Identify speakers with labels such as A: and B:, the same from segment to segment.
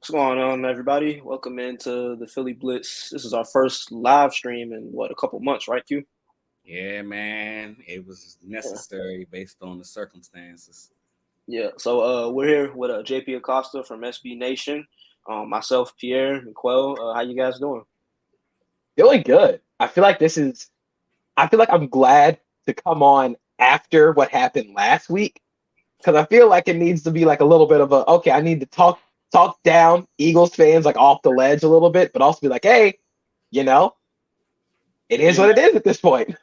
A: What's going on, everybody? Welcome into the Philly Blitz. This is our first live stream in a couple months, right, Q?
B: Yeah, man, it was
A: Yeah.
B: necessary based on the circumstances.
A: Yeah. So we're here with JP Acosta from SB Nation. Myself, Pierre and Quell. How you guys doing?
C: Feeling good. I feel like I'm glad to come on after what happened last week because I feel like it needs to be like a little bit of okay, I need to talk down Eagles fans like off the ledge a little bit, but also be like, hey, you know, it is
B: You
C: what it
B: know,
C: is at this point.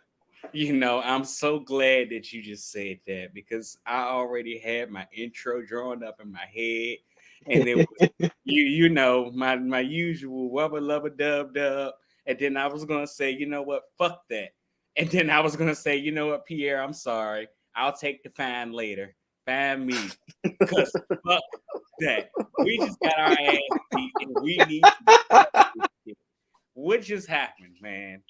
B: I'm so glad that you just said that because I already had my intro drawn up in my head, and it was my usual wubba lubba dub dub, and then I was gonna say, you know what, fuck that, and then I was gonna say, you know what, Pierre, I'm sorry, I'll take the fine later, fine me, cause fuck that, we just got our ass beat, and we need to discuss this shit. What just happened, man?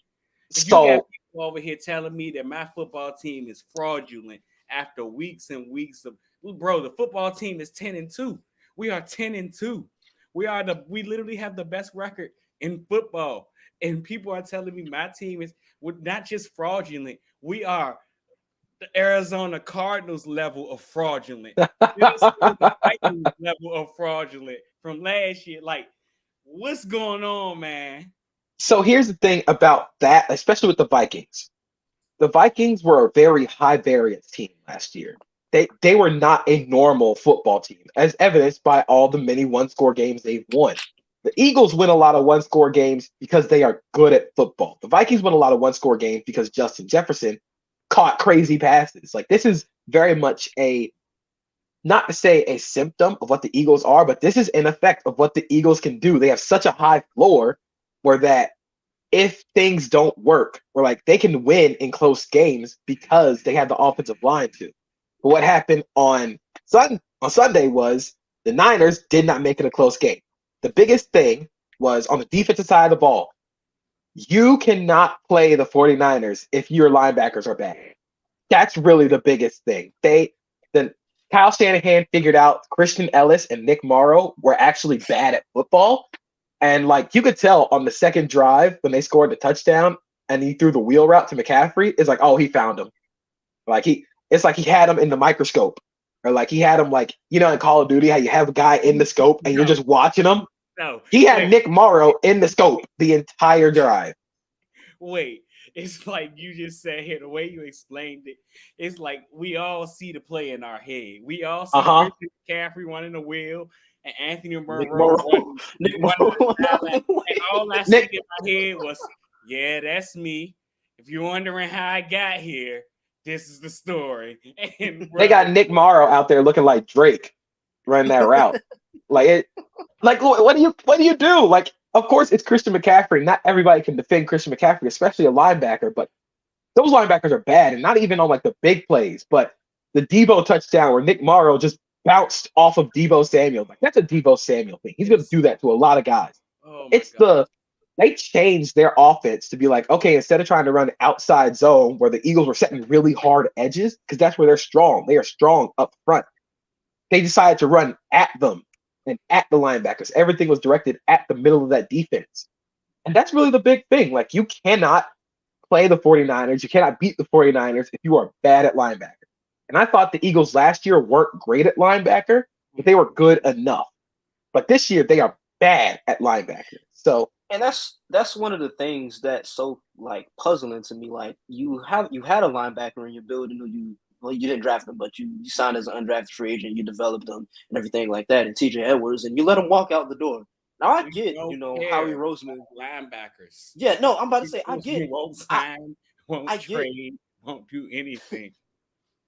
B: And you got
C: So
B: people over here telling me that my football team is fraudulent after weeks and weeks of bro, the football team is 10-2. We are 10-2. We literally have the best record in football. And people are telling me my team is not just fraudulent. We are the Arizona Cardinals level of fraudulent. Minnesota Vikings level of fraudulent from last year. Like, what's going on, man?
C: so here's the thing about that, especially with the Vikings. The Vikings were a very high variance team last year. They were not a normal football team, as evidenced by all the many one score games they've won. The Eagles win a lot of one score games because they are good at football. The Vikings win a lot of one score games because Justin Jefferson caught crazy passes. Like this is very much a not to say a symptom of what the Eagles are, but this is an effect of what the Eagles can do. They have such a high floor where that if things don't work, or like they can win in close games because they have the offensive line too. But what happened on Sunday was the Niners did not make it a close game. The biggest thing was on the defensive side of the ball. You cannot play the 49ers if your linebackers are bad. That's really the biggest thing. The Kyle Shanahan figured out Christian Ellis and Nick Morrow were actually bad at football, and like you could tell on the second drive when they scored the touchdown and he threw the wheel route to McCaffrey, it's like, oh, he found him. It's like he had him in the microscope. Or like he had him like, in Call of Duty, how you have a guy in the scope and you're
B: No,
C: just watching him.
B: no.
C: He had
B: Wait,
C: Nick Morrow in the scope the entire drive.
B: wait. It's like you just said here, the way you explained it, it's like we all see the play in our head. We all see
C: Uh-huh.
B: Christian McCaffrey running the wheel and Anthony
A: Nick
B: Monroe
A: Morrow. Nick
B: running the
A: Morrow.
B: sideline. And all I see
C: Nick
B: in my head was, yeah, that's me. If you're wondering how I got here, this is the story. And
C: they
B: bro,
C: got Nick Morrow out there looking like Drake running that route. Like it like what do you do? Like of course it's Christian McCaffrey. Not everybody can defend Christian McCaffrey, especially a linebacker, but those linebackers are bad, and not even on like the big plays, but the Debo touchdown where Nick Morrow just bounced off of Debo Samuel. Like that's a Debo Samuel thing. He's gonna
B: it's
C: do that to a lot of guys.
B: oh my
C: It's
B: god.
C: they changed their offense to be like, okay, instead of trying to run outside zone where the Eagles were setting really hard edges, because that's where they're strong. They are strong up front. They decided to run at them and at the linebackers. Everything was directed at the middle of that defense. And that's really the big thing. Like you cannot play the 49ers. You cannot beat the 49ers if you are bad at linebacker. And I thought the Eagles last year weren't great at linebacker, but they were good enough. But this year they are bad at linebacker. So
A: And that's one of the things that's so like puzzling to me. Like you had a linebacker in your building, or you didn't draft him, but you signed as an undrafted free agent, you developed him and everything like that, and TJ Edwards, and you let him walk out the door. Now I
B: We
A: get,
B: don't
A: Howie
B: care
A: Roseman.
B: about linebackers.
A: Yeah, no, I'm about to say I
B: Because
A: get
B: you
A: it.
B: won't
A: I
B: sign, won't
A: I get
B: trade, won't do anything.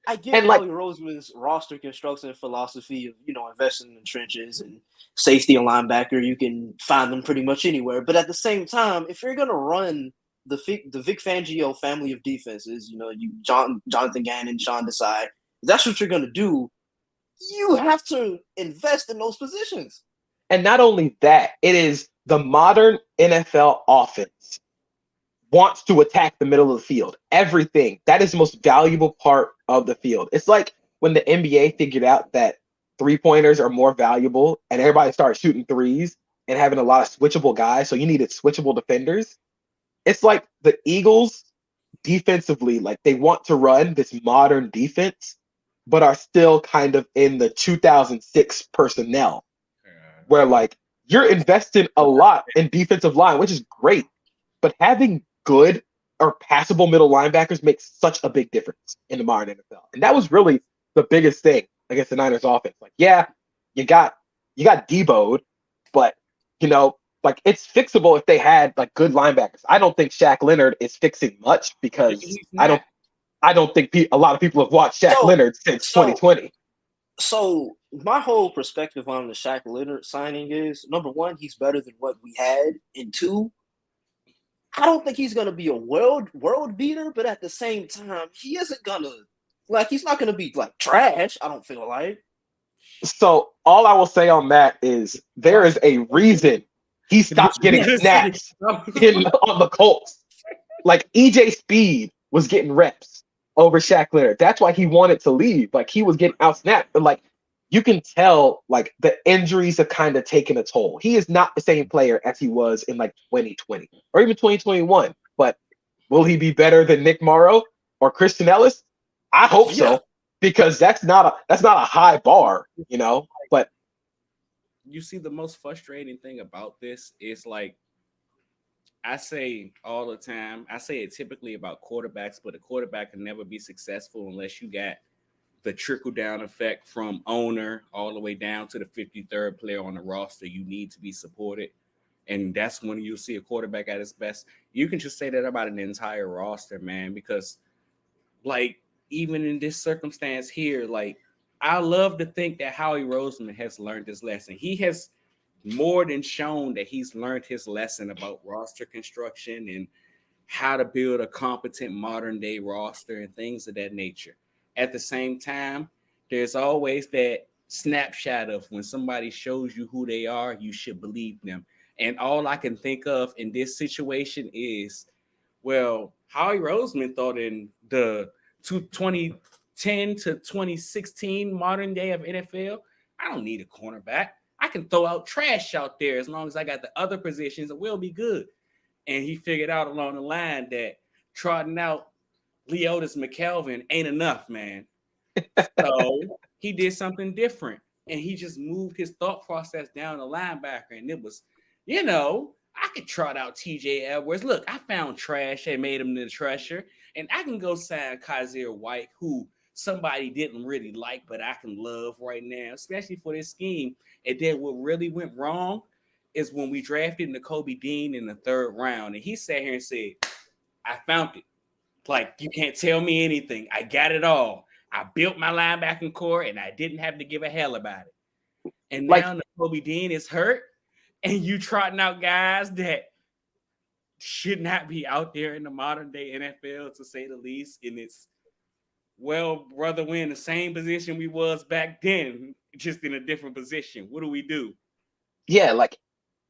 A: I get
C: and like
A: Howie Roseman's roster construction philosophy of investing in the trenches and safety and linebacker. You can find them pretty much anywhere. But at the same time, if you're gonna run the Vic Fangio family of defenses, you Jonathan Gannon, Sean Desai, if that's what you're gonna do. You have to invest in those positions.
C: and not only that, it is the modern NFL offense wants to attack the middle of the field. Everything. That is the most valuable part of the field. It's like when the NBA figured out that 3-pointers are more valuable and everybody started shooting threes and having a lot of switchable guys, so you needed switchable defenders. It's like the Eagles defensively, like they want to run this modern defense, but are still kind of in the 2006 personnel where like you're investing a lot in defensive line, which is great, but having good or passable middle linebackers makes such a big difference in the modern NFL. And that was really the biggest thing against the Niners offense. Like, yeah, you got Debo'd, but you know, like it's fixable if they had like good linebackers. I don't think Shaq Leonard is fixing much because I don't think a lot of people have watched Shaq Leonard since 2020.
A: So my whole perspective on the Shaq Leonard signing is, number one, he's better than what we had, and two, I don't think he's gonna be a world beater, but at the same time, he isn't gonna he's not gonna be like trash. I don't feel like.
C: So all I will say on that is there is a reason he stopped getting snaps on the Colts. Like EJ Speed was getting reps over Shaq Leonard. That's why he wanted to leave. Like he was getting out snapped, but like you can tell, like the injuries have kind of taken a toll. He is not the same player as he was in like 2020 or even 2021. But will he be better than Nick Morrow or Christian Ellis? I hope so, because that's not a high bar, you know. But
B: you see, the most frustrating thing about this is like I say all the time, I say it typically about quarterbacks, but a quarterback can never be successful unless you got the trickle down effect from owner all the way down to the 53rd player on the roster. You need to be supported. And that's when you'll see a quarterback at his best. You can just say that about an entire roster, man, because like even in this circumstance here, like I love to think that Howie Roseman has learned his lesson. He has more than shown that he's learned his lesson about roster construction and how to build a competent modern day roster and things of that nature. At the same time, there's always that snapshot of when somebody shows you who they are, you should believe them. And all I can think of in this situation is, well, Howie Roseman thought in the 2010 to 2016 modern day of NFL, I don't need a cornerback. I can throw out trash out there as long as I got the other positions, and we'll be good. And he figured out along the line that trotting out Leotis McKelvin ain't enough, man. So he did something different, and he just moved his thought process down the linebacker. And it was, you know, I could trot out TJ Edwards. Look, I found trash and made him the treasure, and I can go sign Kaiser White, who somebody didn't really like, but I can love right now, especially for this scheme. And then what really went wrong is when we drafted Nakobe Dean in the 3rd round, and he sat here and said, I found it. Like, you can't tell me anything. I got it all. I built my linebacking core, and I didn't have to give a hell about it. And now Nakobe Dean is hurt, and you trotting out guys that should not be out there in the modern day NFL, to say the least. And it's, well, brother, we're in the same position we was back then, just in a different position. What do we do?
C: Yeah, like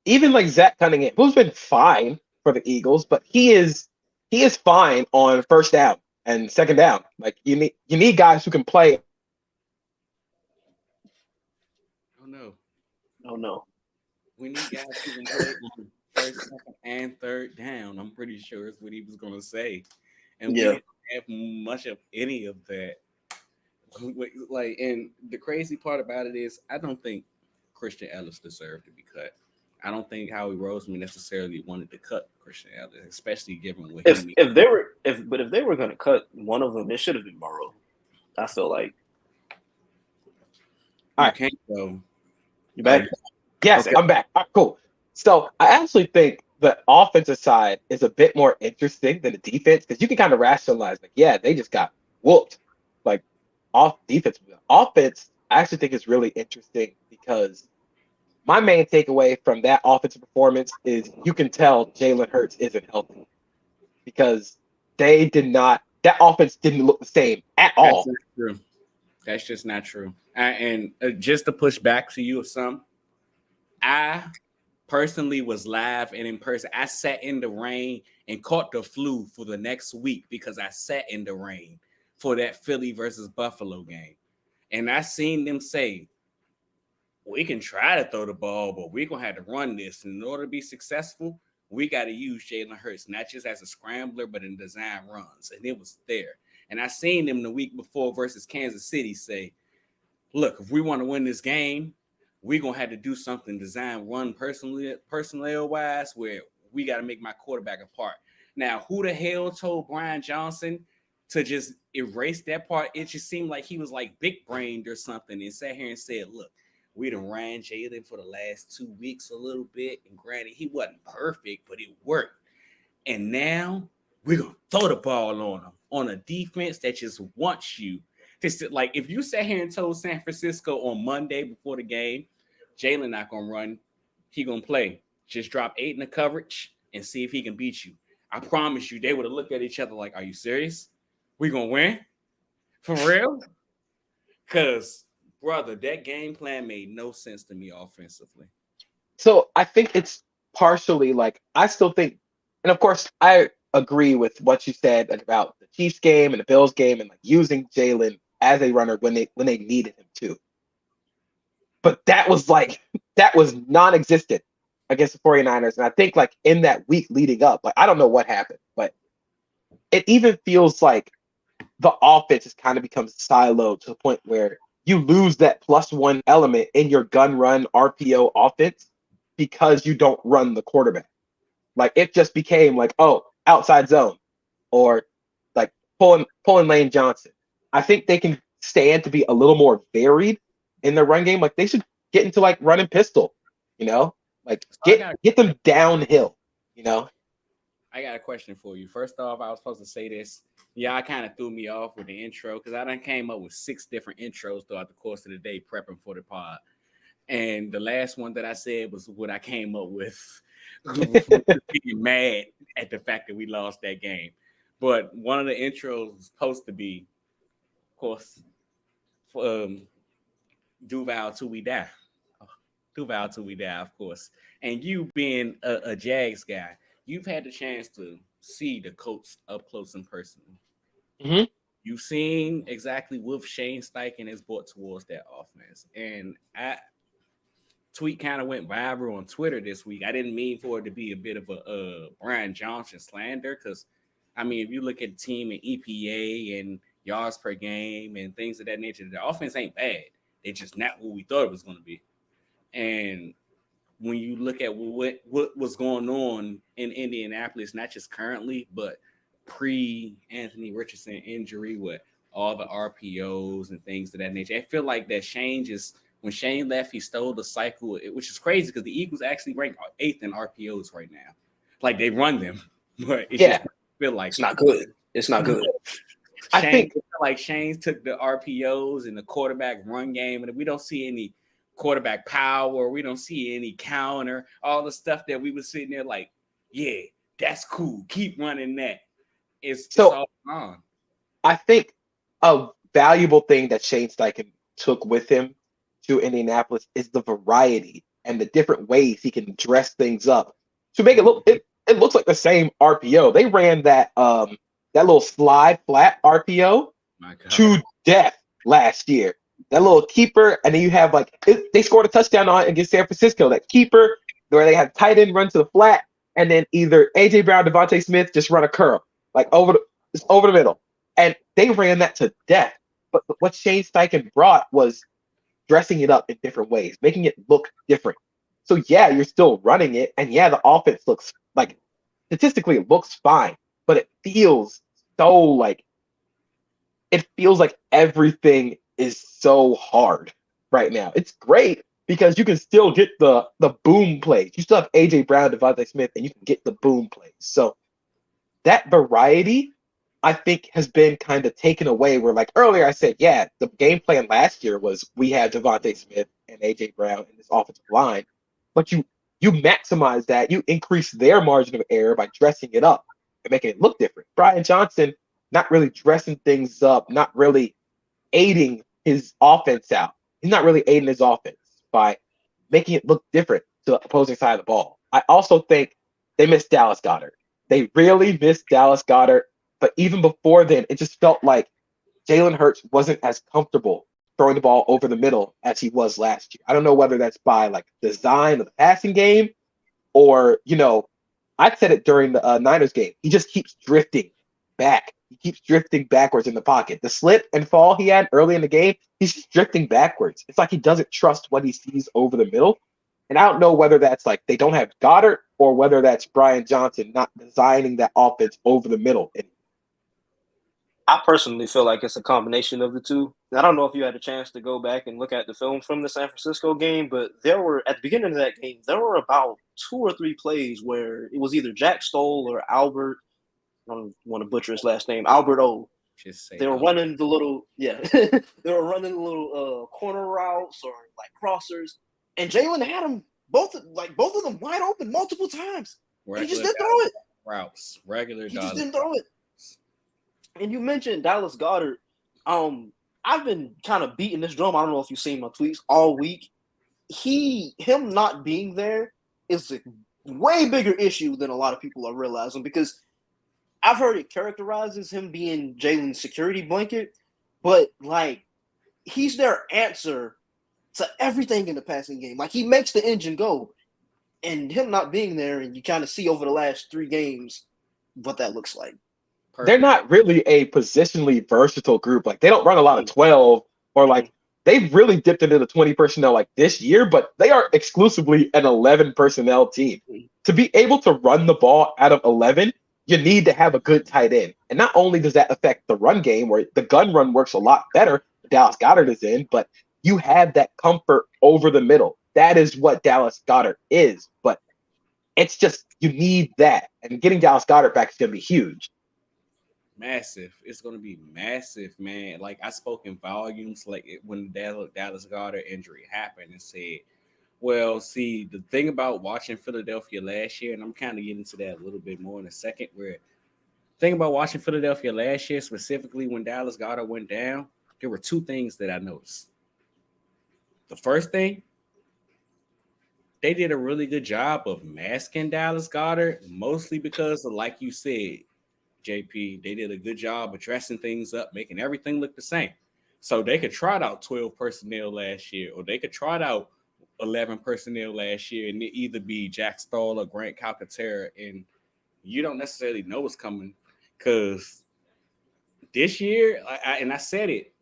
C: even like Zach Cunningham, who's been fine for the Eagles, but he is fine on 1st down and 2nd down. Like you need guys who can play.
B: Oh no. We need guys who can play on 1st, 2nd, and 3rd down. I'm pretty sure is what he was gonna say. And we didn't have much of any of that. Like, and the crazy part about it is I don't think Christian Ellis deserved to be cut. I don't think Howie Roseman necessarily wanted to cut Christian Ellis, especially given what
A: if they were going to cut one of them, it should have been Morrow. I feel like.
C: All right,
B: can't go.
A: You back?
C: Yes, okay. I'm back. All right, cool. So I actually think the offensive side is a bit more interesting than the defense because you can kind of rationalize, like, yeah, they just got whooped, like off defense. Offense, I actually think is really interesting because my main takeaway from that offensive performance is you can tell Jalen Hurts isn't healthy because that offense didn't look the same at all.
B: That's not true. That's just not true. And just to push back to you of some, I personally was live and in person. I sat in the rain and caught the flu for the next week because I sat in the rain for that Philly versus Buffalo game. And I seen them say, we can try to throw the ball, but we're going to have to run this. And in order to be successful, we got to use Jalen Hurts, not just as a scrambler, but in design runs. And it was there. And I seen them the week before versus Kansas City say, look, if we want to win this game, we're going to have to do something design run personnel-wise where we got to make my quarterback apart. Now, who the hell told Brian Johnson to just erase that part? It just seemed like he was like big-brained or something and sat here and said, look, we done ran Jalen for the last 2 weeks a little bit. And granted, he wasn't perfect, but it worked. And now we're going to throw the ball on him on a defense that just wants you. Just like if you sat here and told San Francisco on Monday before the game, Jalen not going to run, he going to play. Just drop 8 in the coverage and see if he can beat you. I promise you, they would have looked at each other like, are you serious? We going to win? For real? Because, brother, that game plan made no sense to me offensively.
C: So I think it's partially like, I still think, and of course, I agree with what you said about the Chiefs game and the Bills game and like using Jalen as a runner when they needed him to. But that was non-existent against the 49ers. And I think like in that week leading up, like I don't know what happened, but it even feels like the offense has kind of become siloed to the point where you lose that +1 element in your gun run RPO offense because you don't run the quarterback. Like it just became like, oh, outside zone or like pulling Lane Johnson. I think they can stand to be a little more varied in their run game. Like they should get into like running pistol, like get them downhill,
B: I got a question for you. First off, I was supposed to say this. Y'all kind of threw me off with the intro because I done came up with 6 different intros throughout the course of the day prepping for the pod. And the last one that I said was what I came up with. Being mad at the fact that we lost that game. But one of the intros was supposed to be, of course, Duval till we die. Duval till we die, of course. And you being a Jags guy, you've had the chance to see the Colts up close and personal.
C: Mm-hmm.
B: You've seen exactly what Shane Steichen has brought towards that offense. And tweet kind of went viral on Twitter this week. I didn't mean for it to be a bit of a Brian Johnson slander because, I mean, if you look at the team in EPA and yards per game and things of that nature, the offense ain't bad. It's just not what we thought it was going to be. And when you look at what was going on in Indianapolis, not just currently, but pre-Anthony Richardson injury with all the RPOs and things of that nature, I feel like that Shane just – when Shane left, he stole the cycle, which is crazy because the Eagles actually rank 8th in RPOs right now. Like, they run them, but it just feel like
A: it's not good. It's not good.
B: I think like Shane took the RPOs and the quarterback run game, and we don't see any quarterback power. We don't see any counter, all the stuff that we were sitting there like, yeah, that's cool. Keep running that. It's all on.
C: I think a valuable thing that Shane Steichen took with him to Indianapolis is the variety and the different ways he can dress things up to make it look. It looks like the same RPO. They ran that little slide flat RPO to death last year. That little keeper, and then you have like they scored a touchdown on against San Francisco. That keeper where they had tight end run to the flat, and then either AJ Brown, Devontae Smith just run a curl like over the middle, and they ran that to death. But what Shane Steichen brought was dressing it up in different ways, making it look different. So yeah, you're still running it, and yeah, the offense looks like statistically it looks fine, but it feels like everything is so hard right now. It's great because you can still get the boom plays. You still have AJ Brown, Devontae Smith, and you can get the boom plays. So that variety, I think, has been kind of taken away where, like earlier I said, yeah, the game plan last year was we had Devontae Smith and A.J. Brown in this offensive line, but you maximize that. You increase their margin of error by dressing it up and making it look different. Brian Johnson not really dressing things up, not really aiding his offense out. He's not really aiding his offense by making it look different to the opposing side of the ball. I also think they missed Dallas Goedert. They really missed Dallas Goedert. But even before then, it just felt like Jalen Hurts wasn't as comfortable throwing the ball over the middle as he was last year. I don't know whether that's by like design of the passing game or, I said it during the Niners game. He just keeps drifting back. He keeps drifting backwards in the pocket. The slip and fall he had early in the game, he's just drifting backwards. It's like he doesn't trust what he sees over the middle. And I don't know whether that's like they don't have Goddard or whether that's Brian Johnson not designing that offense over the middle.
A: I personally feel like it's a combination of the two. I don't know if you had a chance to go back and look at the film from the San Francisco game, but there were, at the beginning of that game, there were about 2 or 3 plays where it was either Jack Stoll or Albert, I don't want to butcher his last name, Albert O. They were running the little, they were running the little corner routes or like crossers, and Jalen had them both of them wide open multiple times. He just didn't throw it.
B: Regular.
A: He just didn't throw it. And you mentioned Dallas Goedert. I've been kind of beating this drum. I don't know if you've seen my tweets all week. Him not being there is a way bigger issue than a lot of people are realizing, because I've heard it characterizes him being Jalen's security blanket, but like he's their answer to everything in the passing game. Like he makes the engine go, and him not being there, and you kind of see over the last 3 games what that looks like.
C: Perfect. They're not really a positionally versatile group. Like they don't run a lot of 12 or like they've really dipped into the 20 personnel like this year, but they are exclusively an 11 personnel team. To be able to run the ball out of 11, you need to have a good tight end. And not only does that affect the run game where the gun run works a lot better, Dallas Goedert is in, but you have that comfort over the middle. That is what Dallas Goedert is. But it's just, you need that. And getting Dallas Goedert back is going to be huge.
B: Massive. It's going to be massive, man. Like I spoke in volumes, like when Dallas Goedert injury happened, and said, well, see, the thing about watching Philadelphia last year, and I'm kind of getting into that a little bit more in a second, where the thing about watching Philadelphia last year, specifically when Dallas Goedert went down, there were 2 things that I noticed. The first thing, they did a really good job of masking Dallas Goedert, mostly because of, like you said, JP, they did a good job of dressing things up, making everything look the same. So they could trot out 12 personnel last year, or they could trot out 11 personnel last year, and it either be Jack Stoll or Grant Calcaterra, and you don't necessarily know what's coming, because this year, I said it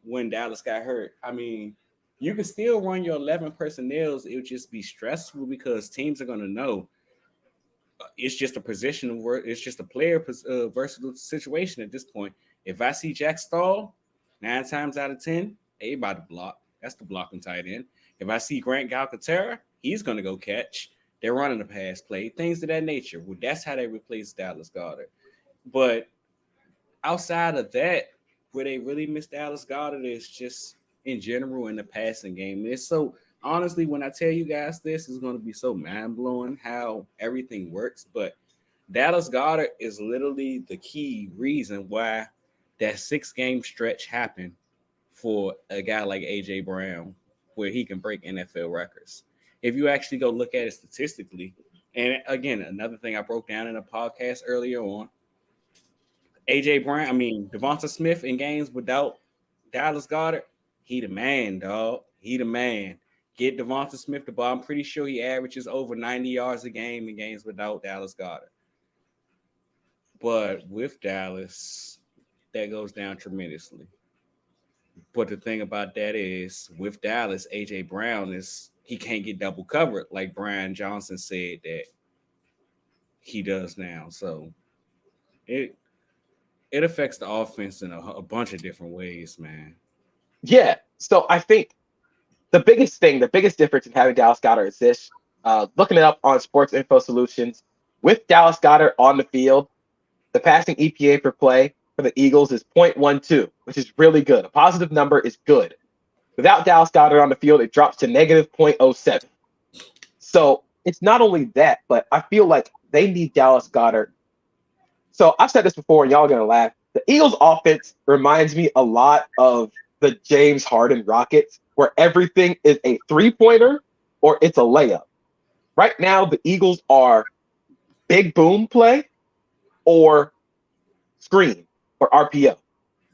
B: when Dallas got hurt, I mean, you can still run your 11 personnels. It would just be stressful because teams are going to know it's just a position where it's just a player versatile situation at this point. If I see Jack Stoll, 9 times out of 10, everybody block. That's the blocking tight end. If I see Grant Calcaterra, he's going to go catch. They're running a pass play, things of that nature. Well, that's how they replace Dallas Goedert. But outside of that, where they really miss Dallas Goedert is just in general in the passing game. It's so honestly, when I tell you guys this is going to be so mind-blowing how everything works, but Dallas Goedert is literally the key reason why that 6-game stretch happened for a guy like A.J. Brown, where he can break NFL records. If you actually go look at it statistically, and again, another thing I broke down in a podcast earlier on, A.J. Brown, Devonta Smith in games without Dallas Goedert, he the man, dog. He the man. Get Devonta Smith the ball. I'm pretty sure he averages over 90 yards a game in games without Dallas Goedert. But with Dallas, that goes down tremendously. But the thing about that is, with Dallas, A.J. Brown he can't get double covered like Brian Johnson said that he does now. So it affects the offense in a bunch of different ways, man.
C: Yeah. So I think the biggest difference in having Dallas Goedert is this. Looking it up on Sports Info Solutions, with Dallas Goedert on the field, the passing EPA per play for the Eagles is 0.12, which is really good. A positive number is good. Without Dallas Goedert on the field, it drops to negative 0.07. So it's not only that, but I feel like they need Dallas Goedert. So I've said this before, and y'all are going to laugh. The Eagles offense reminds me a lot of the James Harden Rockets, where everything is a 3-pointer or it's a layup. Right now, the Eagles are big boom play or screen or RPO.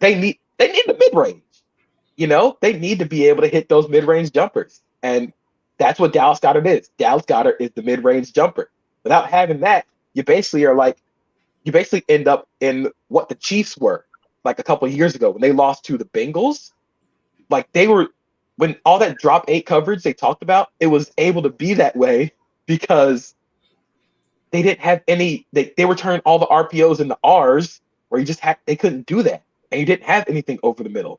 C: They need the mid-range. they need to be able to hit those mid-range jumpers. And that's what Dallas Goedert is. Dallas Goedert is the mid-range jumper. Without having that, you basically end up in what the Chiefs were like a couple of years ago when they lost to the Bengals. Like when all that drop 8 coverage they talked about, it was able to be that way because they didn't have any. They were turning all the RPOs into R's where they couldn't do that, and you didn't have anything over the middle.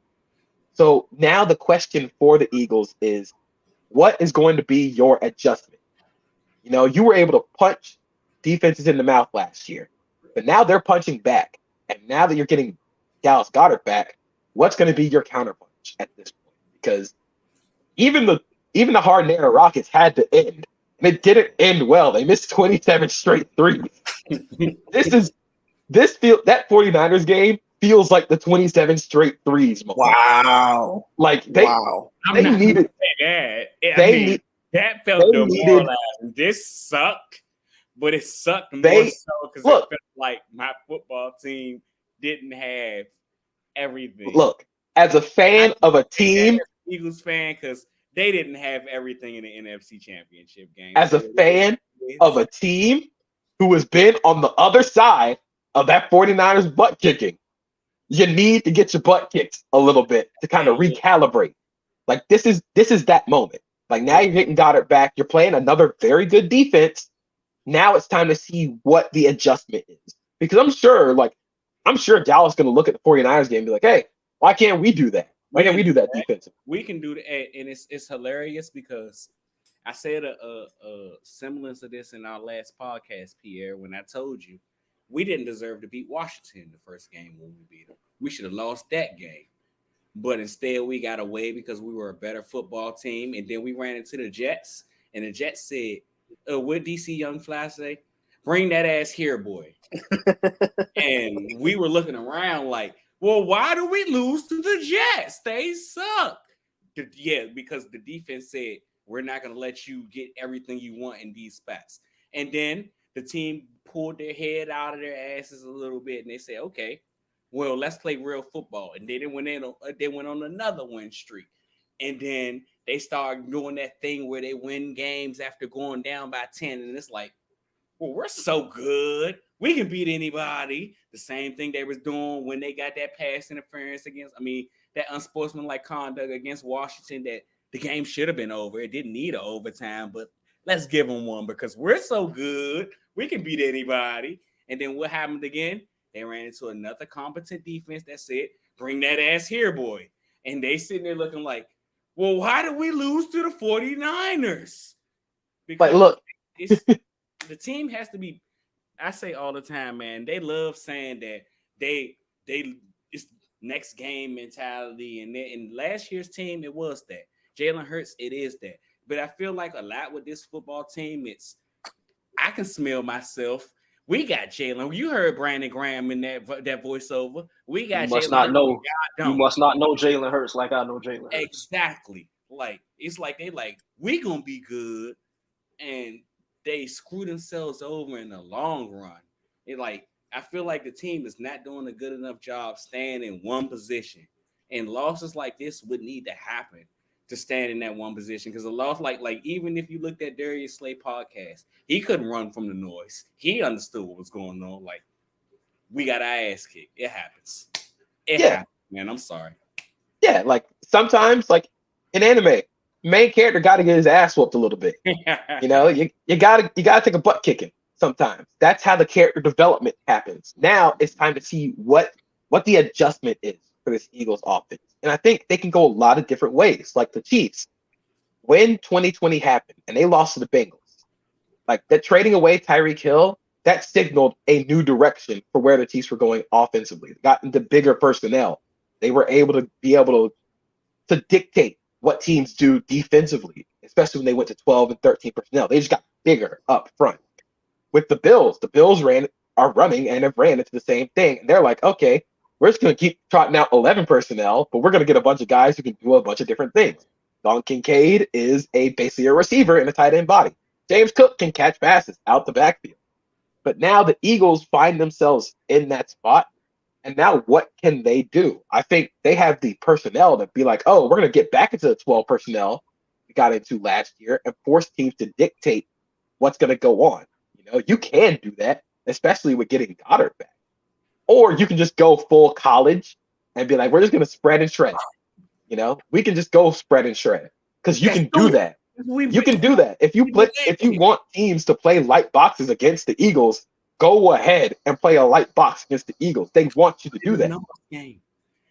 C: So now the question for the Eagles is, what is going to be your adjustment? You were able to punch defenses in the mouth last year, but now they're punching back. And now that you're getting Dallas Goedert back, what's going to be your counterpunch at this point? Because even the hard narrow Rockets had to end, and it didn't end well. They missed 27 straight threes. That 49ers game feels like the 27 straight threes.
A: Wow.
C: Like they needed
B: that. That felt demoralizing. This sucked, but it sucked more so because it felt like my football team didn't have everything.
C: Look, as a fan of a team,
B: Eagles fan, because they didn't have everything in the NFC Championship game.
C: As a fan of a team who has been on the other side of that 49ers butt kicking, you need to get your butt kicked a little bit to kind of recalibrate. Like this is that moment. Like now you're getting Goddard back. You're playing another very good defense. Now it's time to see what the adjustment is. Because I'm sure Dallas is going to look at the 49ers game and be like, hey, why can't we do that? Why can't we do that defensively?
B: We can do that. And it's hilarious because I said a semblance of this in our last podcast, Pierre, when I told you we didn't deserve to beat Washington in the first game when we beat them. We should have lost that game. But instead, we got away because we were a better football team. And then we ran into the Jets. And the Jets said, what DC Young Fly say? Bring that ass here, boy. And we were looking around like, well, why do we lose to the Jets? They suck. Yeah, because the defense said, we're not going to let you get everything you want in these spots. And then the team pulled their head out of their asses a little bit. And they said, okay, well, let's play real football. And they went on another win streak. And then they started doing that thing where they win games after going down by 10. And it's like, well, we're so good. We can beat anybody. The same thing they was doing when they got that pass interference that unsportsmanlike conduct against Washington that the game should have been over. It didn't need an overtime, but let's give them one because we're so good. We can beat anybody. And then what happened again? They ran into another competent defense that said, bring that ass here, boy. And they sitting there looking like, well, why did we lose to the 49ers? Because
C: look,
B: the team has to be, I say all the time, man, they love saying that they it's next game mentality. And in last year's team, it was that. Jalen Hurts, it is that. But I feel like a lot with this football team, I can smell myself. We got Jalen. You heard Brandon Graham in that voiceover. We got Jalen.
A: You must not know Jalen Hurts like I know Jalen Hurts.
B: Exactly. Like it's like they we gonna be good, and they screw themselves over in the long run. I feel like the team is not doing a good enough job staying in one position, and losses like this would need to happen to stand in that one position. Because a loss like even if you looked at Darius Slay podcast, he couldn't run from the noise. He understood what was going on. Like, we got our ass kicked. It happens. It happens, man. I'm sorry.
C: Yeah, like sometimes, like in anime, main character got to get his ass whooped a little bit. You gotta take a butt kicking sometimes. That's how the character development happens. Now it's time to see what the adjustment is for this Eagles offense. And I think they can go a lot of different ways. Like the Chiefs, when 2020 happened and they lost to the Bengals, like that trading away Tyreek Hill, that signaled a new direction for where the Chiefs were going offensively. They got into bigger personnel. They were able to dictate what teams do defensively, especially when they went to 12 and 13 personnel. They just got bigger up front. With the Bills are running and have ran into the same thing. And they're like, okay, we're just going to keep trotting out 11 personnel, but we're going to get a bunch of guys who can do a bunch of different things. Don Kincaid is basically a receiver in a tight end body. James Cook can catch passes out the backfield. But now the Eagles find themselves in that spot And now what can they do? I think they have the personnel to be like, oh, we're going to get back into the 12 personnel we got into last year and force teams to dictate what's going to go on. You can do that, especially with getting Goddard back. Or you can just go full college and be like, we're just going to spread and shred. We can just go spread and shred because you can do that. You can do that. If you want teams to play light boxes against the Eagles, go ahead and play a light box against the Eagles. They want you to do that.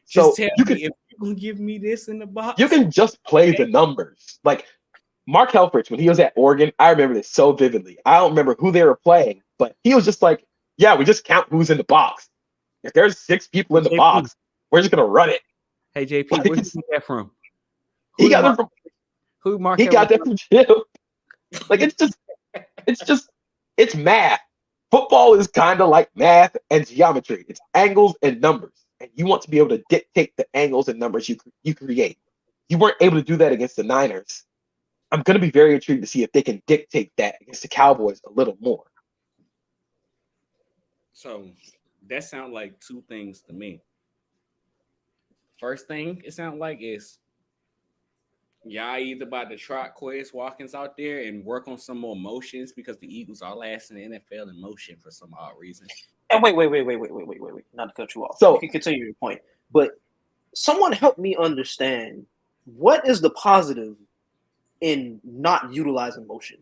B: Just tell me if you can give me this in the box.
C: You can just play the numbers. Like Mark Helfrich, when he was at Oregon, I remember this so vividly. I don't remember who they were playing, but he was just like, yeah, we just count who's in the box. If there's 6 people in the box, we're just going to run it.
B: Hey, JP, where did you get that from?
C: He got that from
B: who? Mark?
C: He got that from Jim. Like it's math. Football is kind of like math and geometry. It's angles and numbers, and you want to be able to dictate the angles and numbers you create. You weren't able to do that against the Niners. I'm going to be very intrigued to see if they can dictate that against the Cowboys a little more.
B: So that sounds like 2 things to me. First thing it sounds like is y'all either about to trot Quez Watkins out there and work on some more motions because the Eagles are last in the NFL in motion for some odd reason.
A: And wait. Not to cut you off.
C: So
A: you can continue your point. But someone help me understand what is the positive in not utilizing motion?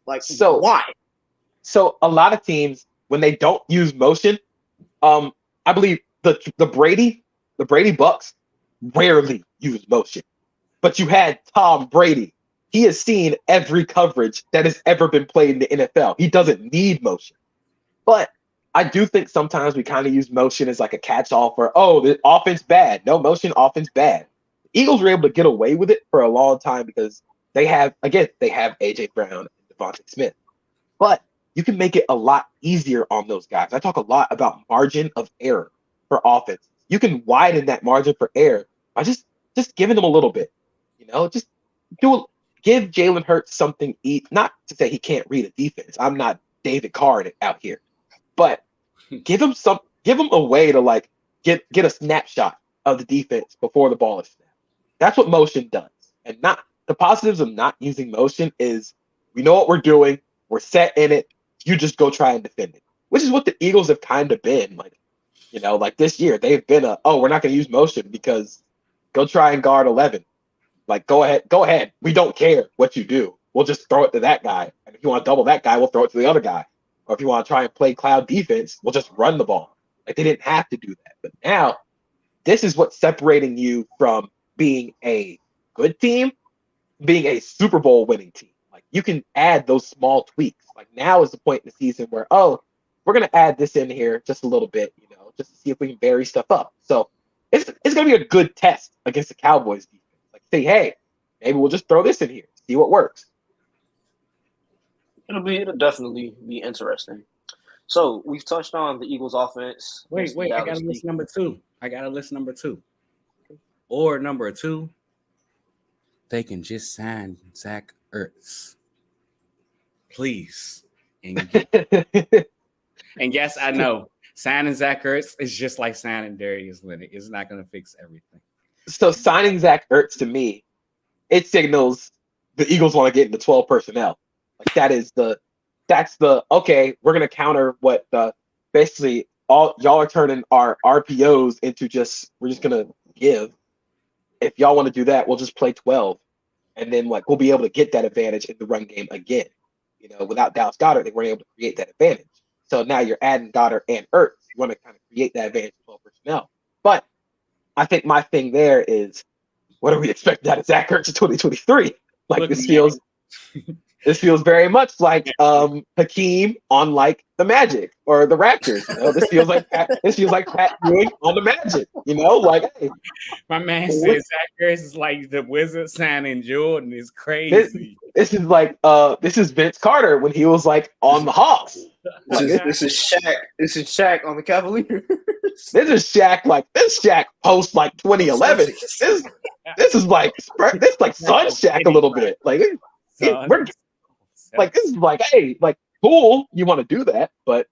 A: Like, why?
C: So a lot of teams, when they don't use motion, I believe the Brady Bucks rarely use motion. But you had Tom Brady. He has seen every coverage that has ever been played in the NFL. He doesn't need motion. But I do think sometimes we kind of use motion as like a catch-all for, the offense bad. No motion, offense bad. The Eagles were able to get away with it for a long time because they have A.J. Brown and Devontae Smith. But you can make it a lot easier on those guys. I talk a lot about margin of error for offense. You can widen that margin for error by just giving them a little bit. Just give Jalen Hurts something eat. Not to say he can't read a defense. I'm not David Carr out here, but give him a way to like get a snapshot of the defense before the ball is snapped. That's what motion does. And not the positives of not using motion is we know what we're doing. We're set in it. You just go try and defend it, which is what the Eagles have kind of been like. Like this year they've been we're not going to use motion because go try and guard 11. Like, go ahead. We don't care what you do. We'll just throw it to that guy. And if you want to double that guy, we'll throw it to the other guy. Or if you want to try and play cloud defense, we'll just run the ball. Like, they didn't have to do that. But now, this is what's separating you from being a good team, being a Super Bowl winning team. Like, you can add those small tweaks. Like, now is the point in the season where, we're going to add this in here just a little bit, just to see if we can vary stuff up. So, it's going to be a good test against the Cowboys defense. Like, say, hey, maybe we'll just throw this in here, see what works.
A: It'll definitely be interesting. So we've touched on the Eagles' offense.
B: Wait, I got to list number 2. Or number 2, they can just sign Zach Ertz, please. And yes, I know signing Zach Ertz is just like signing Darius Leonard. It's not going to fix everything.
C: So signing Zach Ertz to me, it signals the Eagles want to get into 12 personnel. Like that's the okay. We're gonna counter what basically all y'all are turning our RPOs into we're just gonna give. If y'all want to do that, we'll just play 12, and then like we'll be able to get that advantage in the run game again. Without Dallas Goedert, they weren't able to create that advantage. So now you're adding Goddard and Ertz. You want to kind of create that advantage with 12 personnel. But I think my thing there is, what are we expecting out of Zach Ertz in 2023? Like this feels very much like Hakeem on like the Magic or the Raptors. This feels like Pat Ewing on the Magic. Like hey,
B: my man says Zach Ertz is like the Wizards signing Jordan is crazy.
C: This is like this is Vince Carter when he was like on the Hawks.
A: This is Shaq. This is Shaq on the Cavaliers.
C: This is Shaq post like 2011. This is like Sun Shaq a little bit. Like this is like, hey, like cool, you want to do that, but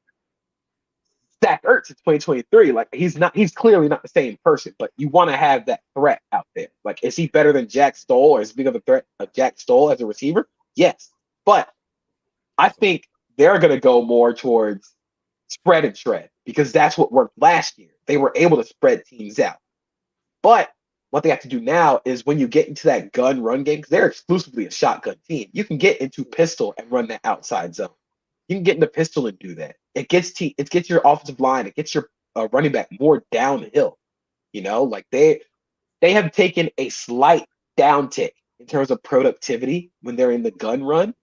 C: Zach Ertz in 2023. Like he's clearly not the same person, but you want to have that threat out there. Like, is he better than Jack Stoll, or as big of a threat of Jack Stoll as a receiver? Yes. But I think they're gonna go more towards spread and shred because that's what worked last year. They were able to spread teams out. But what they have to do now is when you get into that gun run game, because they're exclusively a shotgun team, you can get into pistol and run that outside zone. You can get into pistol and do that. It gets your offensive line, it gets your running back more downhill. Like they have taken a slight downtick in terms of productivity when they're in the gun run,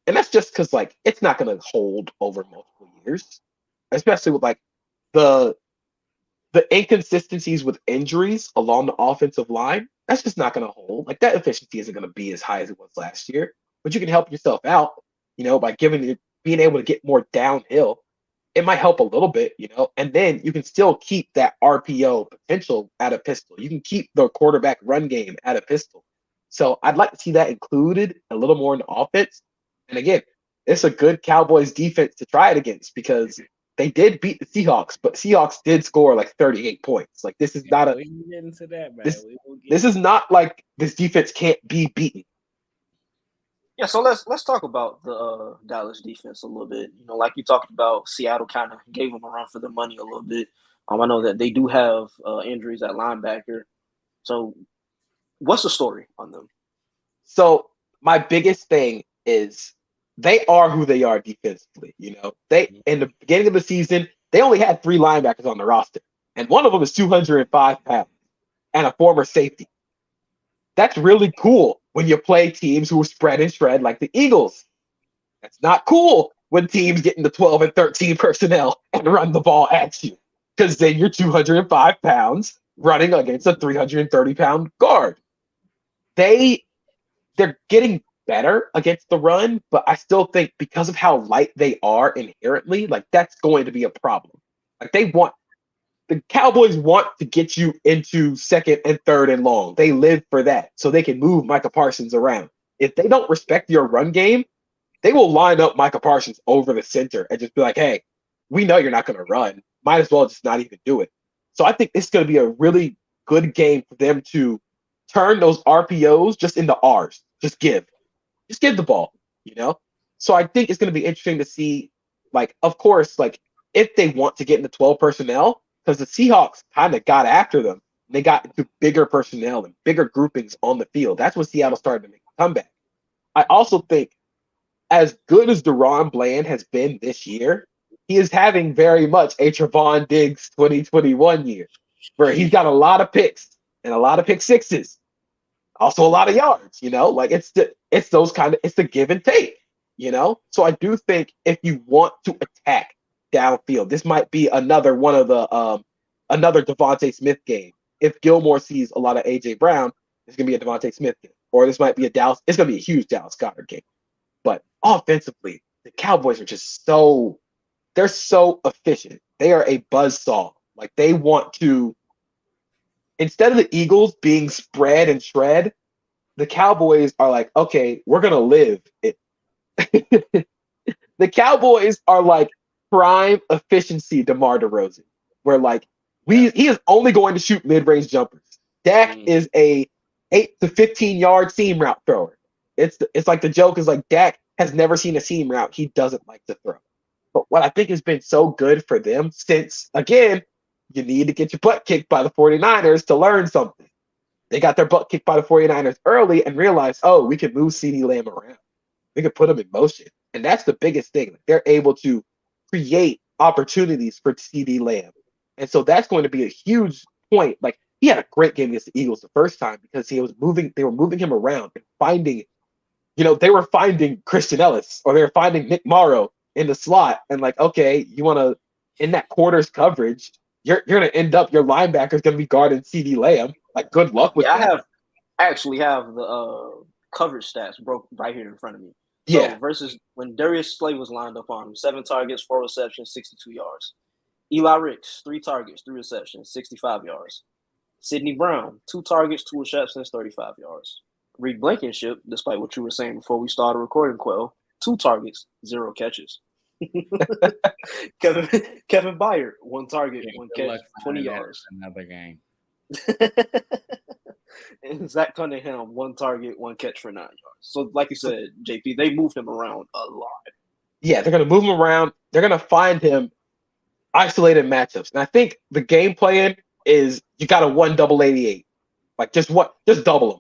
C: and that's just because like it's not going to hold over multiple years, especially with like the inconsistencies with injuries along the offensive line. That's just not going to hold. Like that efficiency isn't going to be as high as it was last year. But you can help yourself out, by being able to get more downhill. It might help a little bit, and then you can still keep that RPO potential at a pistol. You can keep the quarterback run game at a pistol. So I'd like to see that included a little more in the offense. And again, it's a good Cowboys defense to try it against because they did beat the Seahawks, but Seahawks did score like 38 points. Like this is not a
B: We can get into that, man.
C: this is not like this defense can't be beaten.
A: Yeah, so let's talk about the Dallas defense a little bit. Like you talked about, Seattle kind of gave them a run for their money a little bit. I know that they do have injuries at linebacker. So what's the story on them?
C: So my biggest thing is they are who they are defensively. They in the beginning of the season, they only had 3 linebackers on the roster, and one of them is 205 pounds and a former safety. That's really cool when you play teams who spread and shred like the Eagles. That's not cool when teams get into 12 and 13 personnel and run the ball at you, because then you're 205 pounds running against a 330-pound guard. They're getting better against the run, but I still think because of how light they are inherently, like that's going to be a problem. Like the Cowboys want to get you into second and third and long. They live for that so they can move Micah Parsons around. If they don't respect your run game, they will line up Micah Parsons over the center and just be like, hey, we know you're not going to run. Might as well just not even do it. So I think this is going to be a really good game for them to turn those RPOs just into R's. Just give the ball, So I think it's going to be interesting to see, like, of course, like if they want to get into 12 personnel, because the Seahawks kind of got after them. They got into bigger personnel and bigger groupings on the field. That's when Seattle started to make a comeback. I also think as good as Deron Bland has been this year, he is having very much a Trevon Diggs 2021 year, where he's got a lot of picks and a lot of pick sixes, also a lot of yards. Like it's the give and take. So I do think if you want to attack downfield, this might be another one of the another Devontae Smith game. If Gilmore sees a lot of AJ Brown, it's gonna be a Devontae Smith game, or this might be it's gonna be a huge Dallas Goedert game. But offensively, the Cowboys are they're so efficient. They are a buzzsaw. Like they want to, instead of the Eagles being spread and shred, the Cowboys are like, okay, we're gonna live it. The Cowboys are like prime efficiency DeMar DeRozan, where like he is only going to shoot mid-range jumpers. Dak is a 8 to 15 yard seam route thrower. It's like the joke is like Dak has never seen a seam route he doesn't like to throw. But what I think has been so good for them, since again, you need to get your butt kicked by the 49ers to learn something. They got their butt kicked by the 49ers early and realized, oh, we can move CeeDee Lamb around. We can put him in motion. And that's the biggest thing. They're able to create opportunities for CeeDee Lamb. And so that's going to be a huge point. Like he had a great game against the Eagles the first time because they were moving him around and finding, they were finding Christian Ellis or they were finding Nick Morrow in the slot. And like, okay, you want to, in that quarters coverage, you're going to end up, your linebacker's going to be guarding CeeDee Lamb. Like, good luck with that.
A: I actually have the coverage stats broke right here in front of me.
C: So
A: versus when Darius Slay was lined up on him, 7 targets, 4 receptions, 62 yards. Eli Ricks, 3 targets, 3 receptions, 65 yards. Sidney Brown, 2 targets, 2 receptions, 35 yards. Reed Blankenship, despite what you were saying before we started recording, Quell, 2 targets, 0 catches. Kevin Byard, 1 target,
B: Yeah,
A: 1
B: good
A: catch,
B: luck
A: 20
B: finding that
A: yards.
B: in another game.
A: And Zach Cunningham, 1 target, 1 catch for 9 yards. So, like you said, JP, they moved him around a lot.
C: Yeah, they're going to move him around. They're going to find him isolated matchups. And I think the game plan is you got a 1 double 88. Like, just double him.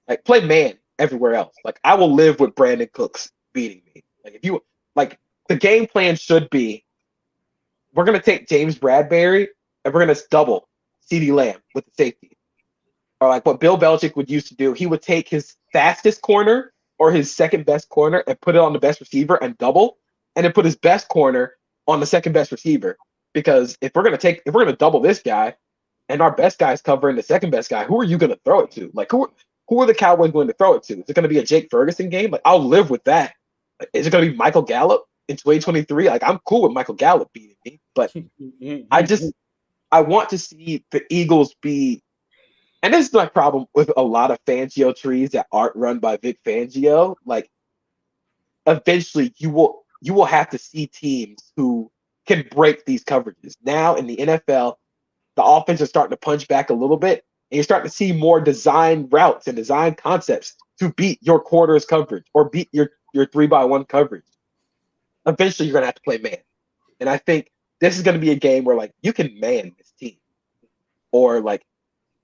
C: Like, play man everywhere else. Like, I will live with Brandon Cooks beating me. The game plan should be we're going to take James Bradbury and we're going to double CeeDee Lamb with the safety. Or like what Bill Belichick would used to do, he would take his fastest corner or his second best corner and put it on the best receiver and double, and then put his best corner on the second best receiver. Because if we're gonna double this guy, and our best guy is covering the second best guy, who are you gonna throw it to? Like who are the Cowboys going to throw it to? Is it gonna be a Jake Ferguson game? Like I'll live with that. Like, is it gonna be Michael Gallup in 2023? Like I'm cool with Michael Gallup beating me, but I want to see the Eagles be. And this is my problem with a lot of Fangio trees that aren't run by Vic Fangio. Like, eventually, you will have to see teams who can break these coverages. Now in the NFL, the offense is starting to punch back a little bit, and you're starting to see more design routes and design concepts to beat your quarters coverage or beat your 3-by-1 coverage. Eventually, you're gonna have to play man, and I think this is gonna be a game where like you can man this team, or like.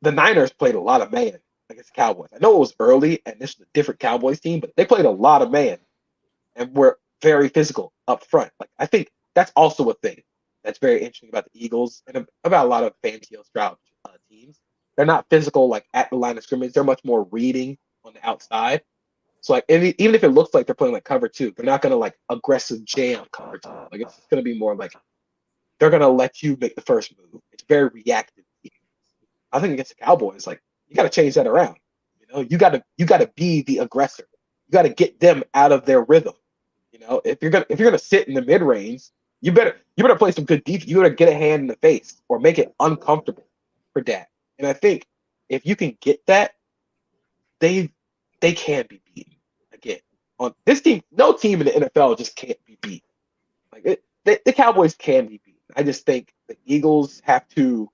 C: The Niners played a lot of man against the Cowboys. I know it was early and this was a different Cowboys team, but they played a lot of man and were very physical up front. Like I think that's also a thing that's very interesting about the Eagles and about a lot of Fangio style teams. They're not physical like at the line of scrimmage. They're much more reading on the outside. So like even if it looks like they're playing like cover 2, they're not gonna like aggressive jam cover 2. Like it's gonna be more like they're gonna let you make the first move. It's very reactive. I think against the Cowboys, like you got to change that around. You got to be the aggressor. You got to get them out of their rhythm. If you're gonna sit in the mid range, you better play some good defense. You better get a hand in the face or make it uncomfortable for Dak. And I think if you can get that, they can be beaten again. On this team, no team in the NFL just can't be beat. Like the Cowboys can be beaten. I just think the Eagles have to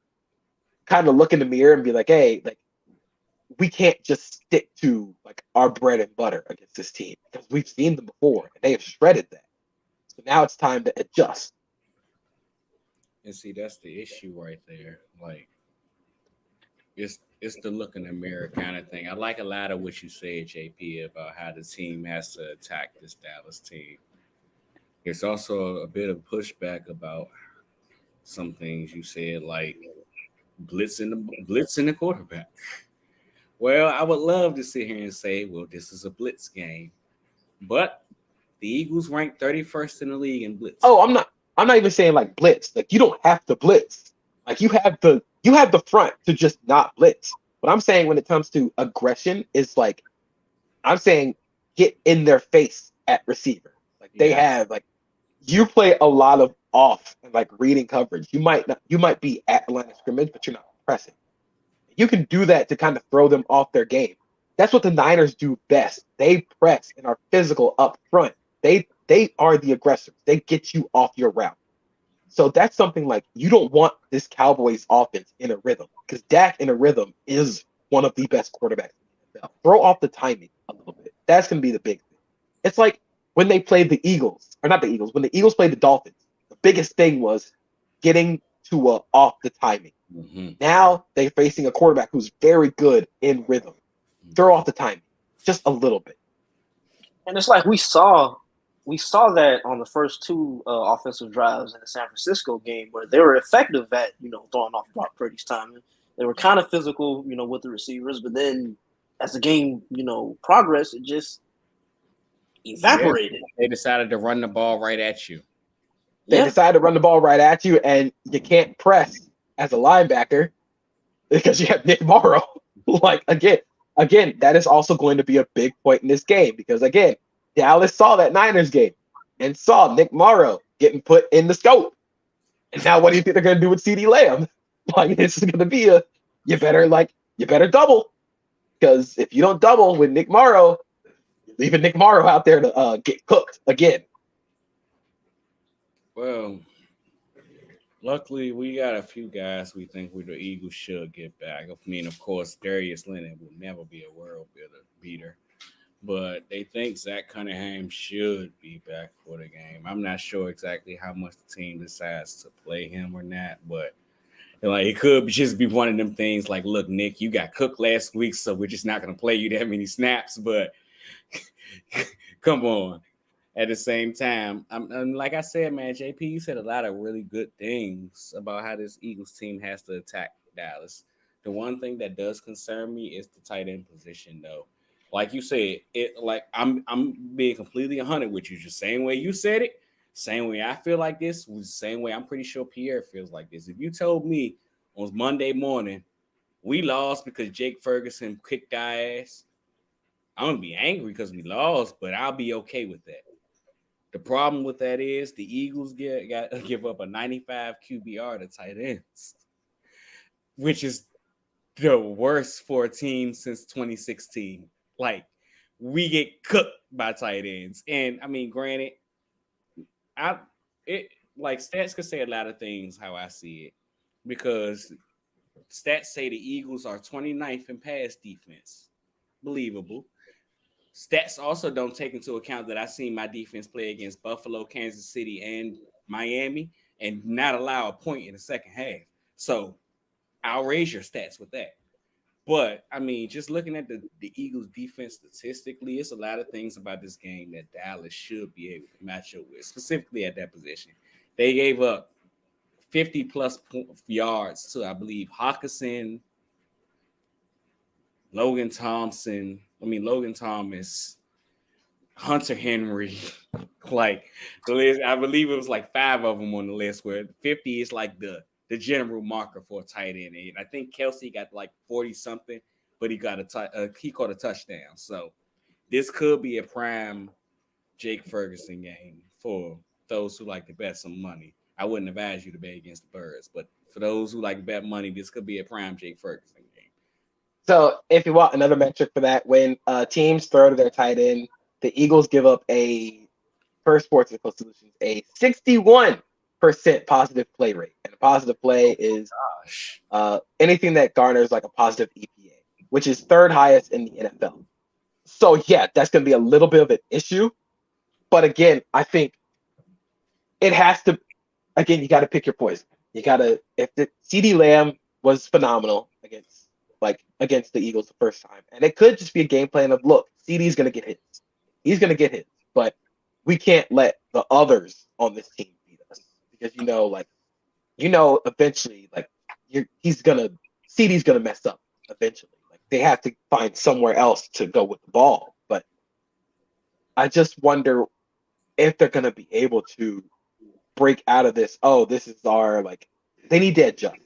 C: kind of look in the mirror and be like, hey, like we can't just stick to like our bread and butter against this team because we've seen them before and they have shredded that. So now it's time to adjust.
B: And see, that's the issue right there. Like it's the look in the mirror kind of thing. I like a lot of what you said, JP, about how the team has to attack this Dallas team. It's also a bit of pushback about some things you said, like blitzing the quarterback. Well, I would love to sit here and say, well, this is a blitz game, but the Eagles ranked 31st in the league in blitz.
C: Oh, I'm not even saying like blitz. Like you don't have to blitz. Like you have the front to just not blitz. What I'm saying when it comes to aggression is like I'm saying get in their face at receiver. Like they have like you play a lot of off and like reading coverage. You might be at the line of scrimmage, but you're not pressing. You can do that to kind of throw them off their game. That's what the Niners do best. They press and are physical up front. They are the aggressors. They get you off your route. So that's something like you don't want this Cowboys offense in a rhythm because Dak in a rhythm is one of the best quarterbacks in the NFL. Throw off the timing a little bit. That's going to be the big thing. It's like when they played the Eagles, or not the Eagles, when the Eagles played the Dolphins, the biggest thing was getting Tua off the timing.
B: Mm-hmm.
C: Now they're facing a quarterback who's very good in rhythm. Throw off the timing just a little bit.
A: And it's like we saw that on the first 2 offensive drives in the San Francisco game where they were effective at, throwing off Brock Purdy's timing. They were kind of physical, with the receivers, but then as the game, progressed, it just evaporated.
B: Yeah, they decided to run the ball right at you.
C: They decided to run the ball right at you, and you can't press as a linebacker because you have Nick Morrow. Like, again, that is also going to be a big point in this game because, again, Dallas saw that Niners game and saw Nick Morrow getting put in the scope. And now what do you think they're going to do with CeeDee Lamb? Like, this is going to be you better double because if you don't double with Nick Morrow, you're leaving Nick Morrow out there to get cooked again.
B: Well, luckily we got a few guys we think the Eagles should get back. I mean, of course, Darius Leonard will never be a world beater. But they think Zach Cunningham should be back for the game. I'm not sure exactly how much the team decides to play him or not, but like it could just be one of them things. Like, look, Nick, you got cooked last week, so we're just not going to play you that many snaps. But come on. At the same time, and like I said, man, JP, you said a lot of really good things about how this Eagles team has to attack Dallas. The one thing that does concern me is the tight end position, though. Like you said, I'm being completely 100 with you. Just same way you said it, same way I feel like this, was the same way I'm pretty sure Pierre feels like this. If you told me on Monday morning we lost because Jake Ferguson kicked our ass, I'm gonna be angry because we lost, but I'll be okay with that. The problem with that is the Eagles give up a 95 QBR to tight ends, which is the worst for a team since 2016. Like, we get cooked by tight ends. And I mean, granted, it like stats could say a lot of things how I see it, because stats say the Eagles are 29th in pass defense. Believable. Stats also don't take into account that I seen my defense play against Buffalo, Kansas City, and Miami and not allow a point in the second half. So I'll raise your stats with that. But I mean, just looking at the Eagles defense statistically, it's a lot of things about this game that Dallas should be able to match up with, specifically at that position. They gave up 50 plus yards to, I believe, Hawkinson, Logan Thomas, Hunter Henry. Like the list, I believe it was like 5 of them on the list, where 50 is like the general marker for a tight end. And I think Kelsey got like 40 something, but he caught a touchdown. So this could be a prime Jake Ferguson game for those who like to bet some money. I wouldn't advise you to bet against the Birds, but for those who like to bet money, this could be a prime Jake Ferguson game.
C: So if you want another metric for that, when teams throw to their tight end, the Eagles give up per Sports Info Solutions, a 61% positive play rate. And a positive play is anything that garners like a positive EPA, which is third highest in the NFL. So yeah, that's going to be a little bit of an issue. But again, I think it has to, again, you got to pick your poison. You got to, if the CD Lamb was phenomenal against the Eagles the first time. And it could just be a game plan of, look, CD's going to get hits. He's going to get hits. But we can't let the others on this team beat us. Because, eventually, CD's going to mess up eventually. Like, they have to find somewhere else to go with the ball. But I just wonder if they're going to be able to break out of this. Oh, this is they need to adjust.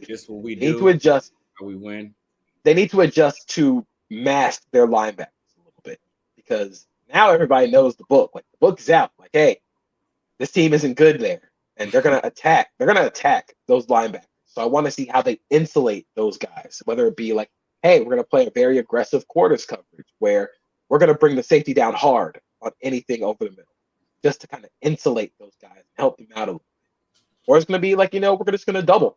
B: Just what we
C: do. They need to adjust.
B: How we win.
C: They need to adjust to mask their linebackers a little bit, because now everybody knows the book. Like, the book is out. Like, hey, this team isn't good there, and they're gonna attack. They're gonna attack those linebackers. So I want to see how they insulate those guys. Whether it be like, hey, we're gonna play a very aggressive quarters coverage where we're gonna bring the safety down hard on anything over the middle, just to kind of insulate those guys and help them out a little bit. Or it's gonna be like, we're just gonna double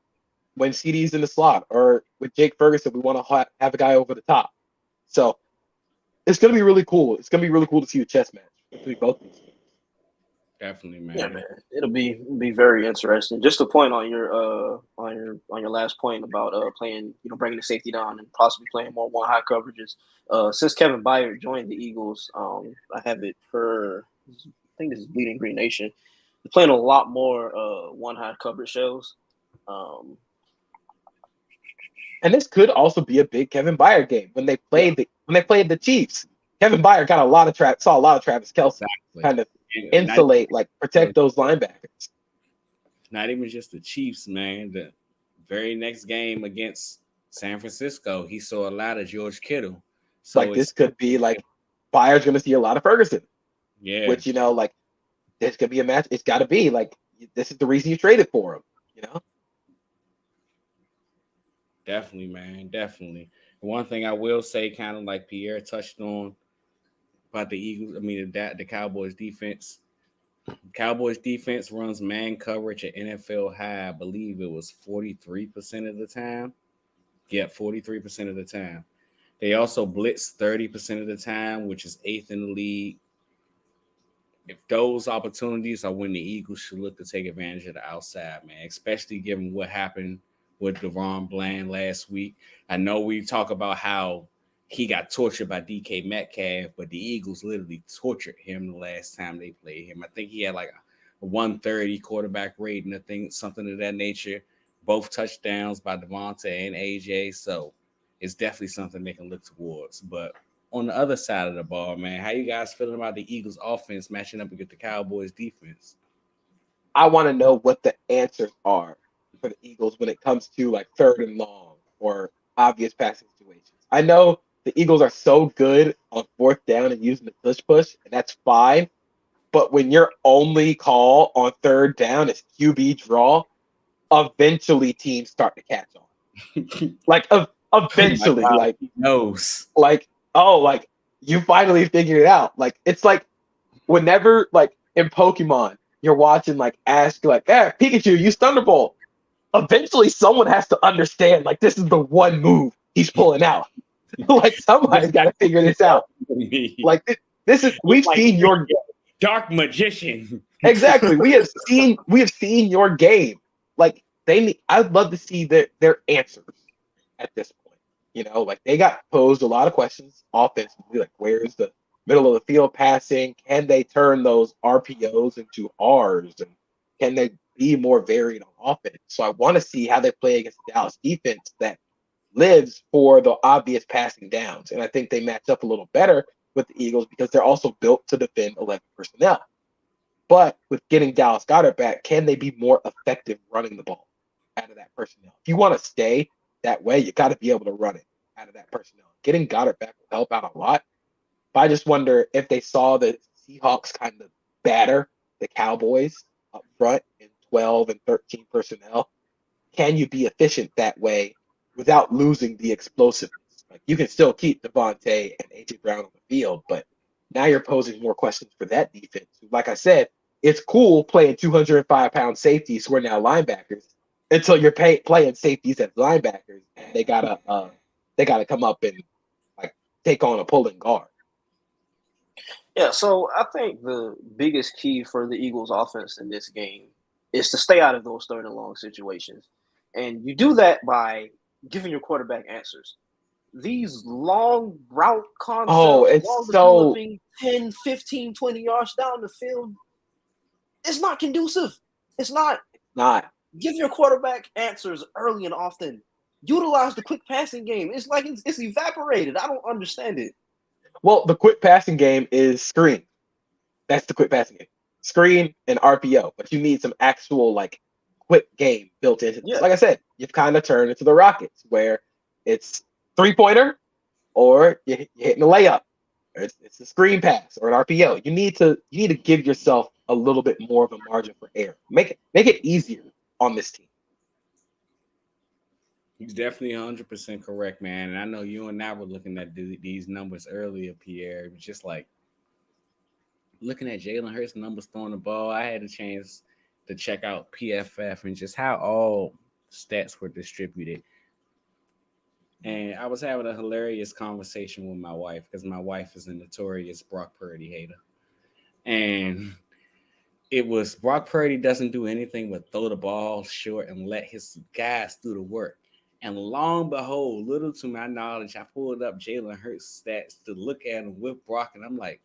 C: when CD's in the slot, or with Jake Ferguson, we want to have a guy over the top. So it's going to be really cool. It's going to be really cool to see a chess match between both of these teams.
B: Definitely, man.
A: Yeah, man. It'll be very interesting. Just to point on your last point about playing, bringing the safety down and possibly playing more one high coverages. Since Kevin Byard joined the Eagles, I have it for, I think this is Bleeding Green Nation. They're playing a lot more one high coverage shows.
C: And this could also be a big Kevin Byard game when they played the Chiefs. Kevin Byard got saw a lot of Travis Kelce kind of insulate, protect those linebackers.
B: Not even just the Chiefs, man. The very next game against San Francisco, he saw a lot of George Kittle. So
C: this could be Byard's going to see a lot of Ferguson.
B: Yeah.
C: Which, this could be a match. It's got to be this is the reason you traded for him.
B: Definitely, man. Definitely. One thing I will say, kind of like Pierre touched on about the Eagles, the Cowboys defense, Cowboys defense runs man coverage at NFL high. I believe it was 43% of the time. Yeah, 43% of the time. They also blitz 30% of the time, which is eighth in the league. If those opportunities are when the Eagles should look to take advantage of the outside, man, especially given what happened with Devon Bland last week. I know we talk about how he got tortured by DK Metcalf, but the Eagles literally tortured him the last time they played him. I think he had like a 130 quarterback rating, I think something of that nature. Both touchdowns by Devonta and AJ. So it's definitely something they can look towards. But on the other side of the ball, man, how you guys feeling about the Eagles offense matching up against the Cowboys defense?
C: I want to know what the answers are for the Eagles when it comes to like third and long or obvious passing situations. I know the Eagles are so good on fourth down and using the push, and that's fine. But when your only call on third down is QB draw, eventually teams start to catch on. Like
B: Oh my
C: eventually,
B: God, he knows.
C: like you finally figured it out. Like it's like whenever like in Pokemon, you're watching like Ash like, Pikachu, use Thunderbolt. Eventually someone has to understand like this is the one move he's pulling out. Like somebody's got to figure this out. Like this is we've
B: Like
C: seen your
B: dark magician.
C: exactly. We have seen your game. Like I'd love to see their answers at this point. Like they got posed a lot of questions offensively, like where's the middle of the field passing? Can they turn those RPOs into R's? And can they be more varied on offense? So I want to see how they play against the Dallas defense that lives for the obvious passing downs. And I think they match up a little better with the Eagles because they're also built to defend 11 personnel. But with getting Dallas Goedert back, can they be more effective running the ball out of that personnel? If you want to stay that way, you got to be able to run it out of that personnel. Getting Goddard back will help out a lot. But I just wonder if they saw the Seahawks kind of batter the Cowboys up front in 12 and 13 personnel. Can you be efficient that way without losing the explosiveness? Like you can still keep Devontae and AJ Brown on the field, but now you're posing more questions for that defense. Like I said, it's cool playing 205-pound safeties who are now linebackers until you're playing safeties as linebackers, and they gotta come up and like take on a pulling guard.
A: Yeah, so I think the biggest key for the Eagles offense in this game is to stay out of those third and long situations. And you do that by giving your quarterback answers. These long route
C: Oh,
A: concepts,
C: it's
A: long
C: so
A: developing 10, 15, 20 yards down the field, it's not conducive. It's not.
C: not.
A: Give your quarterback answers early and often. Utilize the quick passing game. It's like it's evaporated. I don't understand it.
C: Well, the quick passing game is screen. That's the quick passing game. Screen and RPO, but you need some actual like quick game built into this.
A: Yeah.
C: Like I said, you've kind of turned into the Rockets where it's 3-pointer or you're hitting a layup. Or it's a screen pass or an RPO. You need to give yourself a little bit more of a margin for error. Make it easier on this team.
B: He's definitely 100% correct, man. And I know you and I were looking at these numbers earlier, Pierre. It was just like looking at Jalen Hurts' numbers throwing the ball. I had a chance to check out PFF and just how all stats were distributed. And I was having a hilarious conversation with my wife because my wife is a notorious Brock Purdy hater. And it was Brock Purdy doesn't do anything but throw the ball short and let his guys do the work. And long behold, little to my knowledge, I pulled up Jalen Hurts stats to look at him with Brock, and I'm like,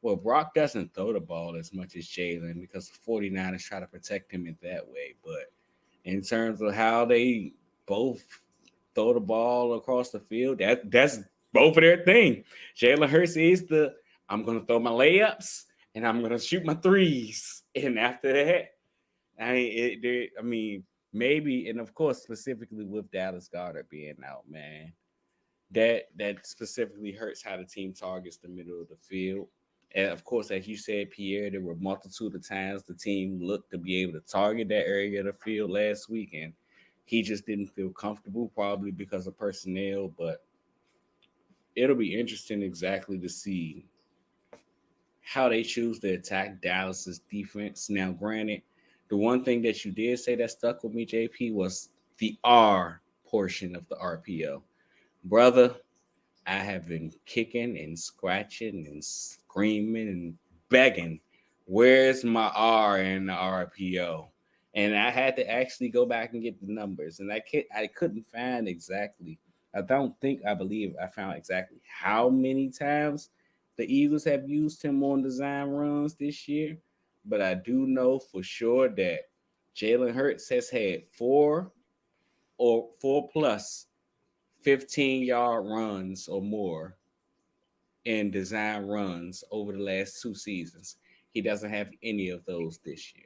B: well, Brock doesn't throw the ball as much as Jalen because the 49ers try to protect him in that way. But in terms of how they both throw the ball across the field, that's both of their thing. Jalen Hurts is I'm going to throw my layups and I'm going to shoot my threes. And after that, I mean, maybe, and of course, specifically with Dallas Goedert being out, man, that specifically hurts how the team targets the middle of the field. And of course, as you said, Pierre, there were multitude of times the team looked to be able to target that area of the field last week, and he just didn't feel comfortable, probably because of personnel. But it'll be interesting exactly to see how they choose to attack Dallas's defense. Now, granted, the one thing that you did say that stuck with me, JP, was the R portion of the RPO. Brother, I have been kicking and scratching and screaming and begging, where's my R in the RPO? And I had to actually go back and get the numbers, and I couldn't find exactly. I believe I found exactly how many times the Eagles have used him on design runs this year, but I do know for sure that Jalen Hurts has had four plus 15-yard runs or more in design runs over the last 2 seasons. He doesn't have any of those this year.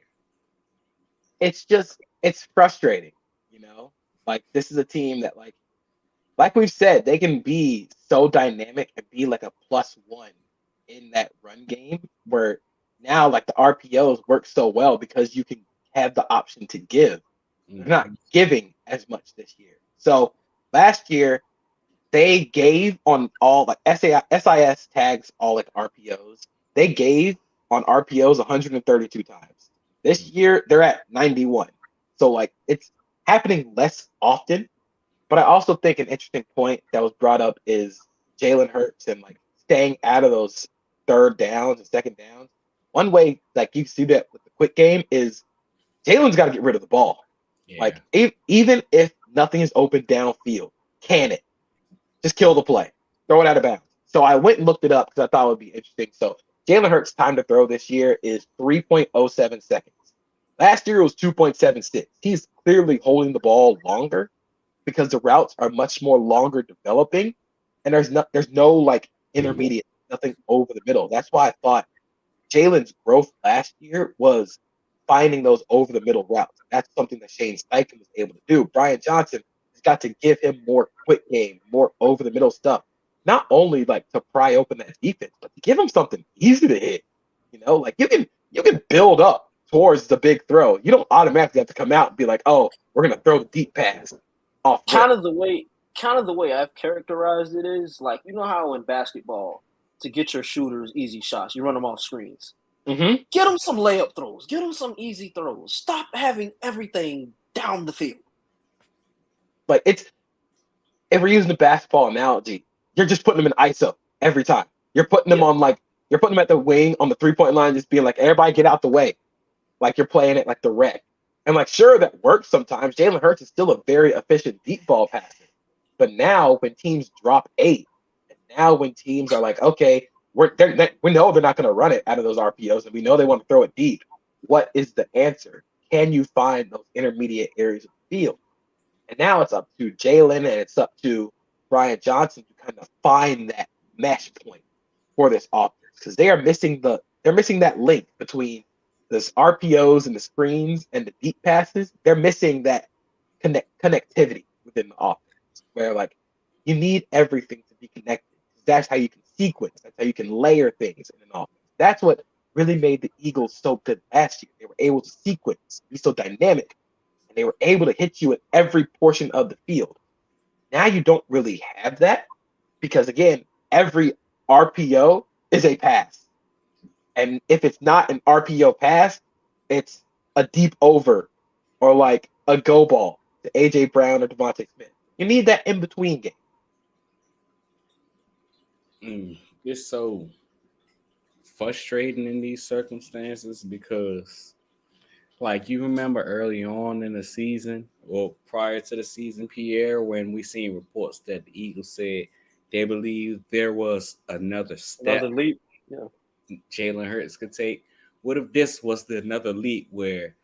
C: It's frustrating, you know. Like this is a team that like we've said, they can be so dynamic and be like a plus one in that run game where now like the RPOs work so well because you can have the option to give. They're not
B: Mhm.
C: giving as much this year. So last year they gave on all like SIS tags all like RPOs. They gave on RPOs 132 times. This year they're at 91. So like it's happening less often, but I also think an interesting point that was brought up is Jalen Hurts and like staying out of those third downs and second downs. One way like you see that with the quick game is Jalen's got to get rid of the ball.
B: Yeah.
C: Like even if nothing is open downfield, can it? Just kill the play, throw it out of bounds. So I went and looked it up because I thought it would be interesting. So Jalen Hurts' time to throw this year is 3.07 seconds. Last year it was 2.76. He's clearly holding the ball longer because the routes are much more longer developing, and there's no like intermediate, nothing over the middle. That's why I thought Jalen's growth last year was finding those over the middle routes. That's something that Shane Steichen was able to do. Brian Johnson has got to give him more quick game, more over the middle stuff. Not only like to pry open that defense, but to give him something easy to hit. You know, like you can build up towards the big throw. You don't automatically have to come out and be like, oh, we're gonna throw the deep pass off rip.
A: kind of the way kind of the way I've characterized it is like you know how in basketball to get your shooters easy shots, you run them off screens.
C: Mm-hmm.
A: Get them some layup throws. Get them some easy throws. Stop having everything down the field.
C: But it's if we're using the basketball analogy, you're just putting them in ISO every time. You're putting them
A: Yeah,
C: on like you're putting them at the wing on the 3 point line, just being like, everybody get out the way. Like you're playing it like the rec. And like sure that works sometimes. Jalen Hurts is still a very efficient deep ball passer. But now when teams drop eight, and now when teams are like, okay, we know they're not going to run it out of those RPOs, and we know they want to throw it deep. What is the answer? Can you find those intermediate areas of the field? And now it's up to Jalen and it's up to Brian Johnson to kind of find that mesh point for this offense because they're missing that link between this RPOs and the screens and the deep passes. They're missing that connectivity within the offense where like you need everything to be connected. That's how you can sequence. That's how you can layer things in an offense. That's what really made the Eagles so good last year. They were able to sequence, be so dynamic, and they were able to hit you at every portion of the field. Now you don't really have that because again, every RPO is a pass. And if it's not an RPO pass, it's a deep over or like a go ball to AJ Brown or Devontae Smith. You need that in between game.
B: It's so frustrating in these circumstances because, like, you remember early on in the season or prior to the season, Pierre, when we seen reports that the Eagles said they believe there was another
A: another
B: step
A: leap. Yeah,
B: Jalen Hurts could take. What if this was the another leap where,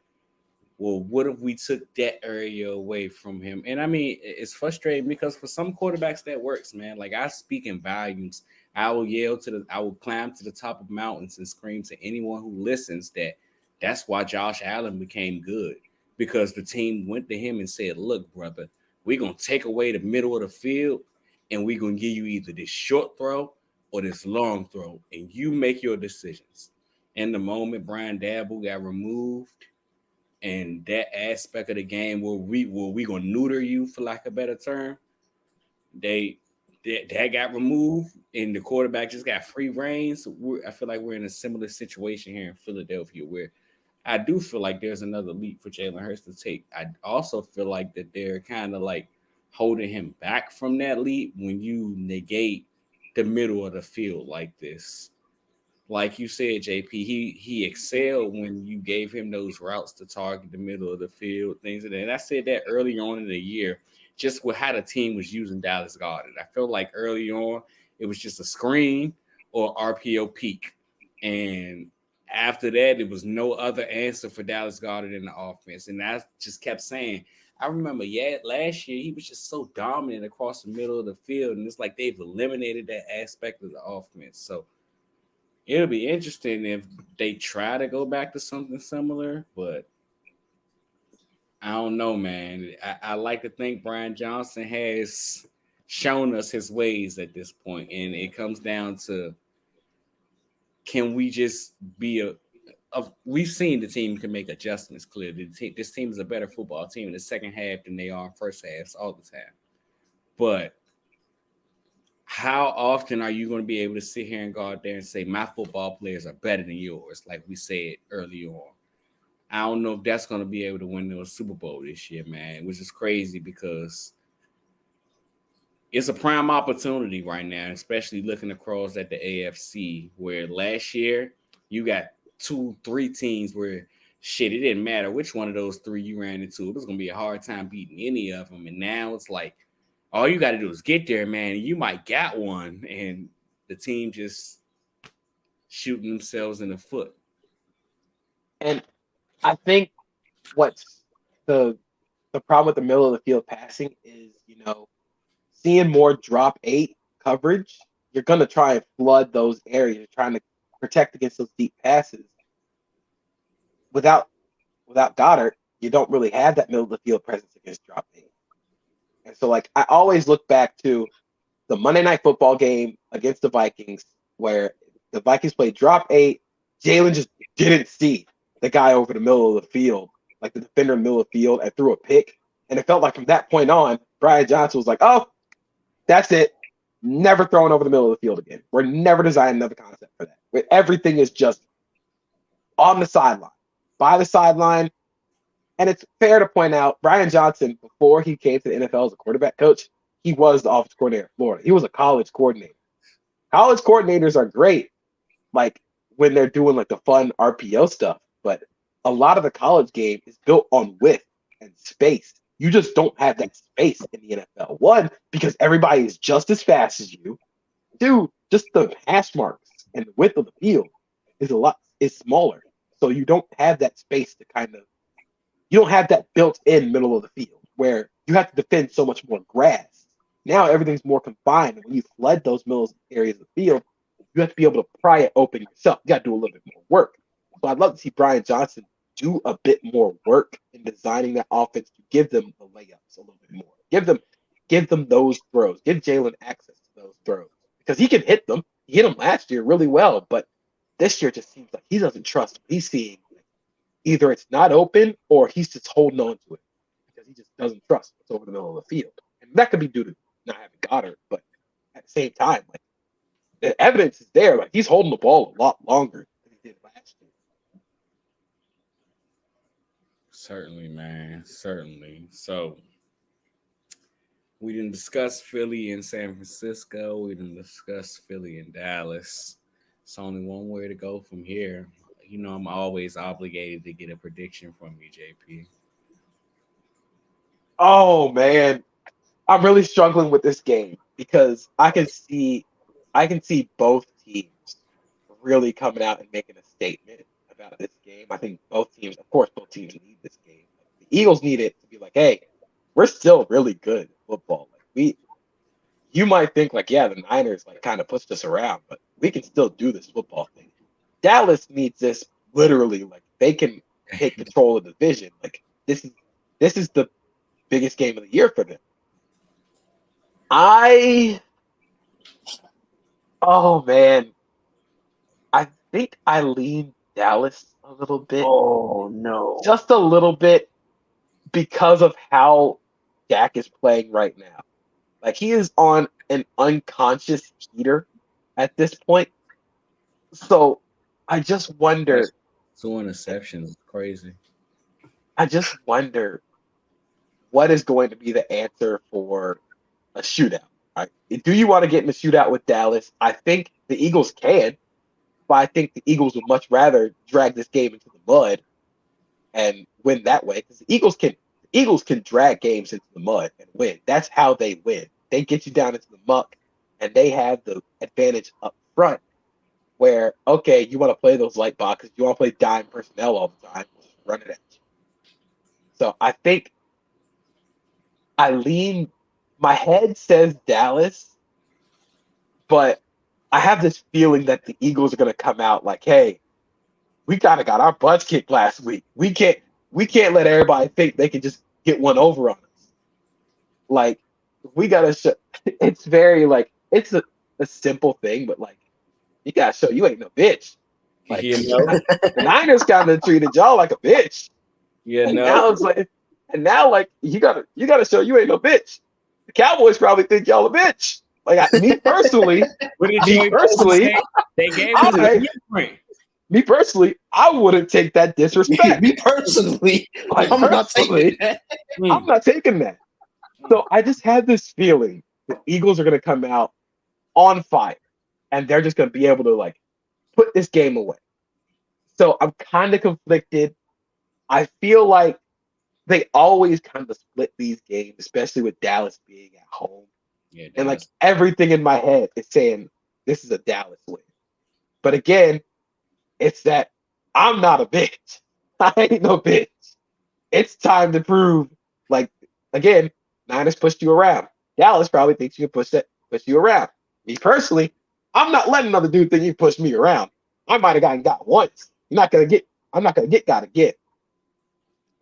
B: well, what if we took that area away from him? And I mean, it's frustrating because for some quarterbacks that works, man. Like I speak in volumes. I will climb to the top of mountains and scream to anyone who listens that that's why Josh Allen became good because the team went to him and said, "Look, brother, we're gonna take away the middle of the field and we're gonna give you either this short throw or this long throw, and you make your decisions." In the moment Brian Dabble got removed and that aspect of the game where we gonna neuter you for lack of a better term, they that got removed and the quarterback just got free reigns. I feel like we're in a similar situation here in Philadelphia where I do feel like there's another leap for Jalen Hurts to take. I also feel like that they're kind of like holding him back from that leap when you negate the middle of the field like this. Like you said, JP, he excelled when you gave him those routes to target the middle of the field, things like that. And I said that early on in the year, just with how the team was using Dallas Goedert. I felt like early on it was just a screen or RPO peak, and after that, it was no other answer for Dallas Goedert in the offense. And I just kept saying, I remember, last year he was just so dominant across the middle of the field, and it's like they've eliminated that aspect of the offense. So it'll be interesting if they try to go back to something similar, but I don't know, man. I like to think Brian Johnson has shown us his ways at this point, and it comes down to, can we just be we've seen the team can make adjustments clearly. This team is a better football team in the second half than they are in first halves all the time. But how often are you going to be able to sit here and go out there and say my football players are better than yours, like we said early on? I don't know if that's going to be able to win the Super Bowl this year, man, which is crazy because it's a prime opportunity right now, especially looking across at the AFC, where last year you got 2-3 teams where shit, it didn't matter which one of those three you ran into. It was going to be a hard time beating any of them. And now it's like, all you got to do is get there, man. And you might got one, and the team just shooting themselves in the foot.
C: And I think what's the problem with the middle of the field passing is, seeing more drop 8 coverage. You're going to try and flood those areas. You're trying to protect against those deep passes. Without Goddard, you don't really have that middle of the field presence against drop 8. And so, I always look back to the Monday Night Football game against the Vikings, where the Vikings played drop 8. Jalen just didn't see the guy over the middle of the field, like the defender in the middle of the field, and threw a pick. And it felt like from that point on, Brian Johnson was like, oh, that's it. Never throwing over the middle of the field again. We're never designing another concept for that. Where everything is just on the sideline, by the sideline. And it's fair to point out, Brian Johnson, before he came to the NFL as a quarterback coach, he was the offensive coordinator of Florida. He was a college coordinator. College coordinators are great, when they're doing the fun RPO stuff. But a lot of the college game is built on width and space. You just don't have that space in the NFL. One, because everybody is just as fast as you. Two, just the hash marks and the width of the field is smaller. So you don't have that space to you don't have that built-in middle of the field where you have to defend so much more grass. Now everything's more confined. And when you flood those middle areas of the field, you have to be able to pry it open yourself. You got to do a little bit more work. So I'd love to see Brian Johnson do a bit more work in designing that offense to give them the layups a little bit more. Give them those throws. Give Jalen access to those throws because he can hit them. He hit them last year really well, but this year just seems like he doesn't trust what he's seeing. Either it's not open or he's just holding on to it because he just doesn't trust what's over the middle of the field. And that could be due to not having Goddard, but at the same time, the evidence is there. He's holding the ball a lot longer than he did last year.
B: Certainly, man. Certainly. So we didn't discuss Philly and San Francisco. We didn't discuss Philly and Dallas. It's only one way to go from here. I'm always obligated to get a prediction from you, JP.
C: Oh, man. I'm really struggling with this game because I can see both teams really coming out and making a statement about this game. I think both teams need this game. The Eagles need it to be like, hey, we're still really good at football. You might think the Niners kind of pushed us around, but we can still do this football thing. Dallas needs this literally, they can take control of the division. This is the biggest game of the year for them. Oh man, I think I lean Dallas a little bit.
A: Oh no,
C: just a little bit because of how Dak is playing right now. Like he is on an unconscious heater at this point. So I just
B: That's
C: wonder.
B: two interceptions. Crazy.
C: I just wonder what is going to be the answer for a shootout. Right? Do you want to get in a shootout with Dallas? I think the Eagles can, but I think the Eagles would much rather drag this game into the mud and win that way because the Eagles can drag games into the mud and win. That's how they win. They get you down into the muck, and they have the advantage up front. Where okay, you want to play those light boxes, you want to play dime personnel all the time, just run it at you. So I think I lean. My head says Dallas, but I have this feeling that the Eagles are going to come out like, "Hey, we kind of got our butts kicked last week. We can't let everybody think they can just get one over on us. Like we gotta show." It's very like it's a simple thing, but like you gotta show you ain't no bitch. Like
B: You know,
C: the Niners kind of treated y'all like a bitch,
B: you
C: and
B: know.
C: now it's like, and now like you gotta show you ain't no bitch. The Cowboys probably think y'all a bitch. Like me personally,
B: What did
C: me
B: Joey Bosa
C: personally,
B: say? They gave us a
C: I
B: blueprint.
C: me personally, I wouldn't take that disrespect.
A: Me personally,
C: Like
A: I'm not taking
C: personally,
A: that.
C: I'm not taking that. So I just had this feeling the Eagles are going to come out on fire, and they're just going to be able to like put this game away. So I'm kind of conflicted. I feel like they always kind of split these games, especially with Dallas being at home.
B: Yeah,
C: And like
B: Dallas.
C: everything in my head is saying this is a Dallas win. But again, it's that I'm not a bitch. I ain't no bitch. It's time to prove, like, again, Niners pushed you around. Dallas probably thinks you can push you around. Me personally, I'm not letting another dude think you push me around. I might have gotten got once. I'm not gonna get got again.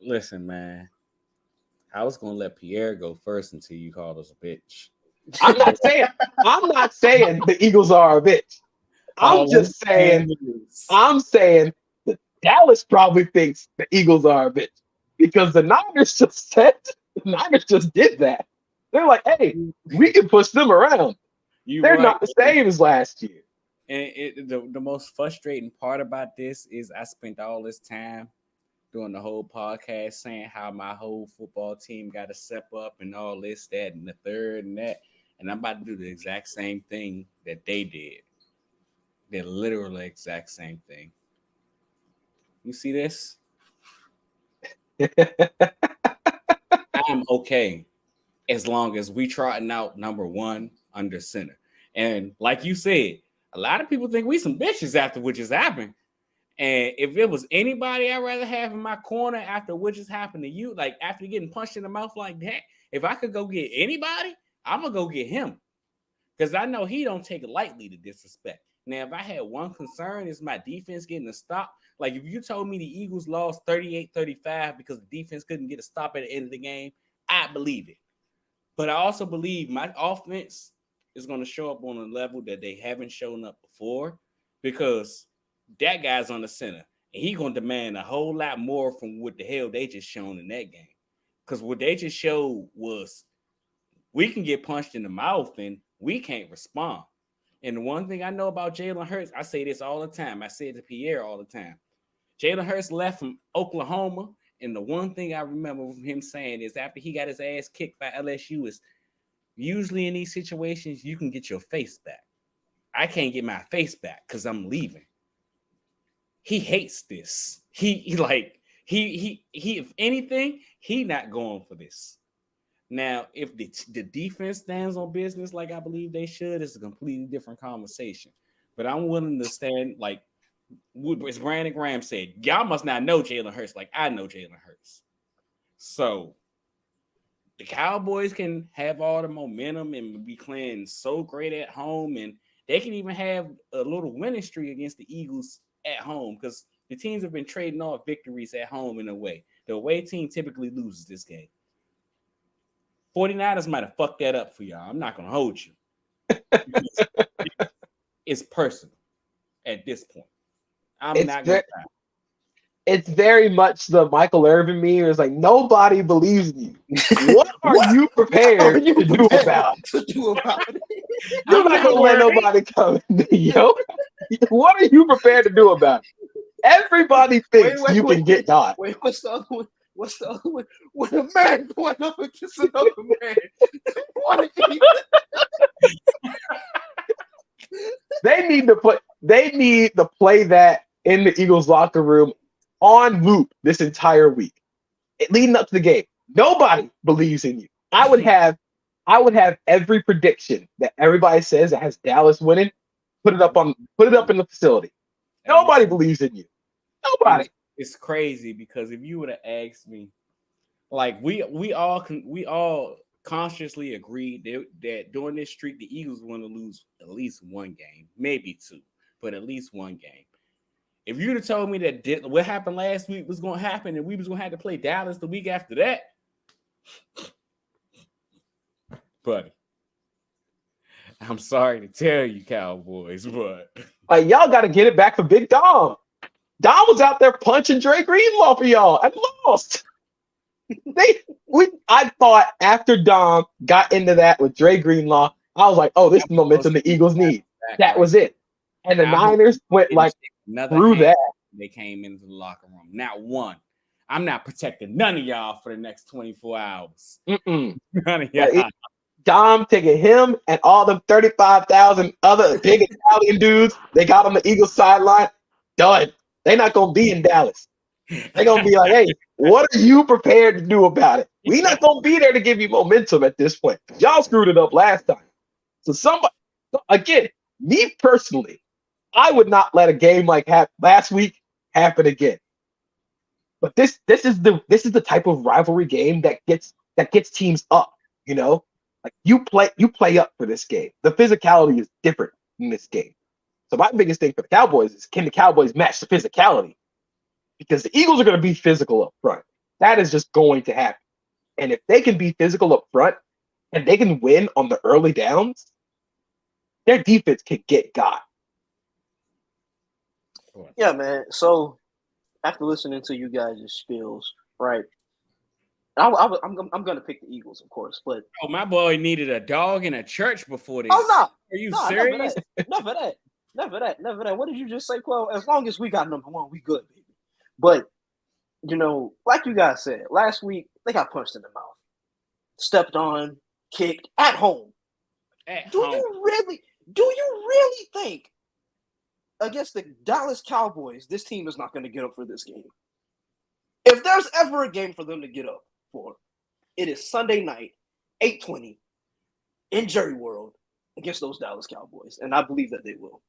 B: Listen, man. I was gonna let Pierre go first until you called us a bitch.
C: I'm not saying I'm not saying the Eagles are a bitch. I'm
B: All I'm
C: just saying
B: saying is,
C: I'm saying that Dallas probably thinks the Eagles are a bitch because the Niners just did that. They're like, hey, we can push them around.
B: you
C: They're
B: right.
C: not the same as last year.
B: And the most frustrating part about this is I spent all this time doing the whole podcast saying how my whole football team got to step up and all this, that, and the third and that. And I'm about to do the exact same thing that they did. The literally exact same thing. You see this? I'm okay as long as we trotting out number one under center. And like you said, a lot of people think we some bitches after what just happened. And if it was anybody I'd rather have in my corner after what just happened to you, like after getting punched in the mouth like that, if I could go get anybody, I'm gonna go get him. Because I know he don't take it lightly to disrespect. Now, if I had one concern, is my defense getting a stop. Like if you told me the Eagles lost 38-35 because the defense couldn't get a stop at the end of the game, I believe it. But I also believe my offense is going to show up on a level that they haven't shown up before because that guy's on the center and he's going to demand a whole lot more from what the hell they just shown in that game. Because what they just showed was we can get punched in the mouth and we can't respond. And the one thing I know about Jalen Hurts, I say this all the time. I say it to Pierre all the time. Jalen Hurts left from Oklahoma, and the one thing I remember from him saying is after he got his ass kicked by LSU is usually in these situations you can get your face back. I can't get my face back because I'm leaving. He hates this. He like he if anything, he not going for this. Now, if the defense stands on business like I believe they should, it's a completely different conversation. But I'm willing to stand like as Brandon Graham said, y'all must not know Jalen Hurts like I know Jalen Hurts. So the Cowboys can have all the momentum and be playing so great at home, and they can even have a little winning streak against the Eagles at home because the teams have been trading off victories at home in a way. The away team typically loses this game. 49ers might have fucked that up for y'all. I'm not going to hold you. It's personal at this point. I'm
C: It's
B: not going
C: ve-
B: to.
C: it's very much the Michael Irvin meme. It's like nobody believes in you. What are you prepared to do about it? You're not gonna let nobody come in, yo. What are you prepared to do about it? Everybody thinks you can get God.
A: Wait, what's the other one? What's the other one? When a man going up against another man,
C: They need to play that in the Eagles locker room on loop this entire week, leading up to the game. Nobody believes in you. I would have every prediction that everybody says that has Dallas winning, put it up in the facility. Nobody believes in you. Nobody.
B: It's crazy because if you would have asked me, like we all consciously agreed that during this streak the Eagles want to lose at least one game, maybe two, but at least one game. If you'd have told me that what happened last week was going to happen and we was going to have to play Dallas the week after that, buddy, I'm sorry to tell you, Cowboys, but
C: like y'all got to get it back for Big Dom. Dom was out there punching Dre Greenlaw for y'all and lost. I thought after Dom got into that with Dre Greenlaw, I was like, oh, this is the momentum the Eagles need. That was it. And the Niners went like through that.
B: They came into the locker room. Not one. I'm not protecting none of y'all for the next 24 hours.
C: None
B: of y'all.
C: Dom taking him and all them 35,000 other big Italian dudes they got on the Eagles sideline. Done. They're not going to be in Dallas. They're going to be like, hey, what are you prepared to do about it? We're not going to be there to give you momentum at this point. Y'all screwed it up last time. So again, me personally, I would not let a game like last week happen again. But this is the type of rivalry game that gets teams up, you know? Like you play up for this game. The physicality is different in this game. So my biggest thing for the Cowboys is, can the Cowboys match the physicality? Because the Eagles are going to be physical up front. That is just going to happen. And if they can be physical up front and they can win on the early downs, their defense can get got.
A: Yeah, man. So after listening to you guys' spills, right? I'm going to pick the Eagles, of course, but
B: my boy needed a dog in a church before this.
A: Oh no!
B: Are you serious?
A: Never that. What did you just say, Quell? As long as we got number one, we good, baby. But like you guys said, last week they got punched in the mouth, stepped on, kicked at home. Do you really think against the Dallas Cowboys this team is not going to get up for this game? If there's ever a game for them to get up for, it is Sunday night, 8:20 in Jerry World against those Dallas Cowboys, and I believe that they will.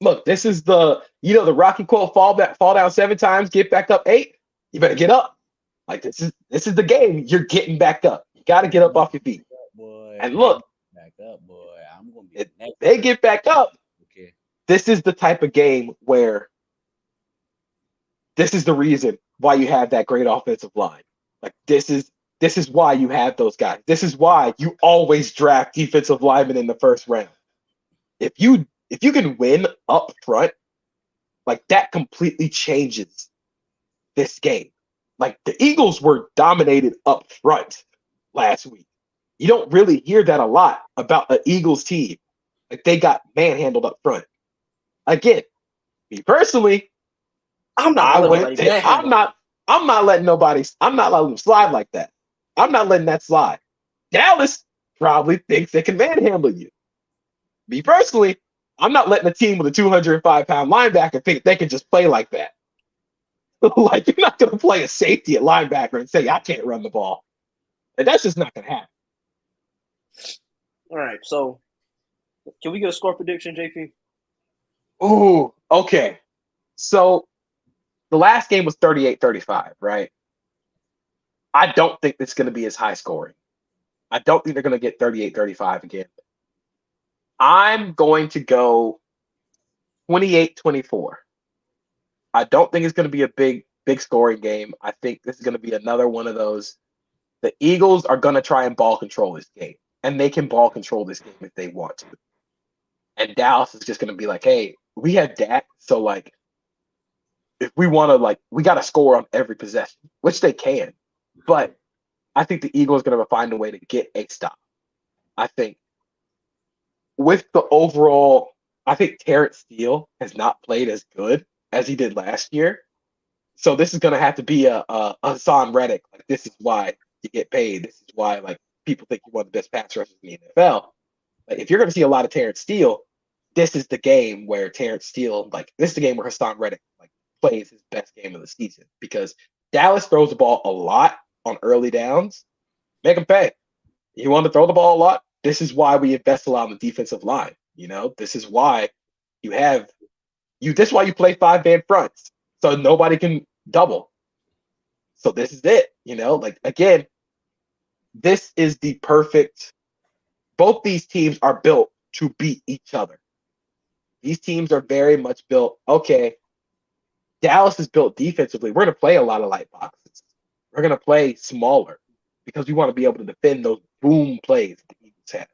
C: Look, this is the Rocky quote: fall down 7 times, get back up 8. You better get up. Like this is the game. You're getting back up. You got to get up off your feet.
B: Boy,
C: and look,
B: back up, boy. I'm gonna be.
C: If they get back up,
B: okay.
C: This is the type of game where this is the reason why you have that great offensive line. Like this is why you have those guys. This is why you always draft defensive linemen in the first round. If you can win up front, like that completely changes this game. Like the Eagles were dominated up front last week. You don't really hear that a lot about an Eagles team. Like they got manhandled up front. Again, me personally, I'm not letting them slide like that. I'm not letting that slide. Dallas probably thinks they can manhandle you. Me personally, I'm not letting a team with a 205-pound linebacker think they can just play like that. Like, you're not going to play a safety at linebacker and say, I can't run the ball. And that's just not going to happen.
A: All right, so can we get a score prediction, JP?
C: Ooh, okay. So the last game was 38-35, right? I don't think it's going to be as high scoring. I don't think they're going to get 38-35 again. I'm going to go 28-24. I don't think it's going to be a big scoring game. I think this is going to be another one of those. The Eagles are going to try and ball control this game, and they can ball control this game if they want to. And Dallas is just going to be like, hey, we have Dak, so like, if we want to, we got to score on every possession, which they can. But I think the Eagles are going to find a way to get a stop. I think with the overall, I think Terrence Steele has not played as good as he did last year. So this is going to have to be a Hassan Reddick. This is why you get paid. This is why people think you're one of the best pass rushers in the NFL. If you're going to see a lot of Terrence Steele, this is the game where Terrence Steele, this is the game where Hassan Reddick plays his best game of the season, because Dallas throws the ball a lot on early downs. Make them pay. You want to throw the ball a lot? This is why we invest a lot on the defensive line. This is why this is why you play 5-man fronts, so nobody can double. So this is it. Again, this is the perfect. Both these teams are built to beat each other. These teams are very much built. Okay, Dallas is built defensively. We're going to play a lot of light boxes. We're going to play smaller because we want to be able to defend those boom plays that the Eagles have.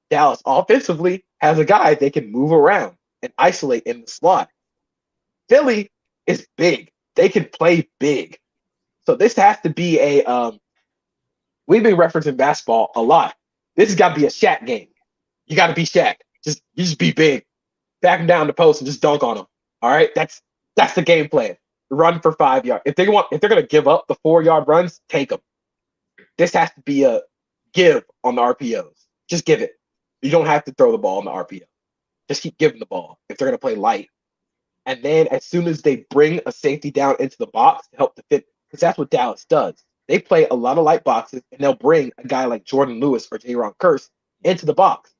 C: Dallas offensively has a guy they can move around and isolate in the slot. Philly is big. They can play big. So this has to be we've been referencing basketball a lot. This has got to be a Shaq game. You got to be Shaq. You just be big. Back him down the post and just dunk on him. All right? That's the game plan. Run for 5 yards. If they're going to give up the 4-yard runs, take them. This has to be a give on the RPOs. Just give it. You don't have to throw the ball on the RPO. Just keep giving the ball if they're going to play light. And then as soon as they bring a safety down into the box to help defend, because that's what Dallas does. They play a lot of light boxes, and they'll bring a guy like Jordan Lewis or Jaron Kearse into the box.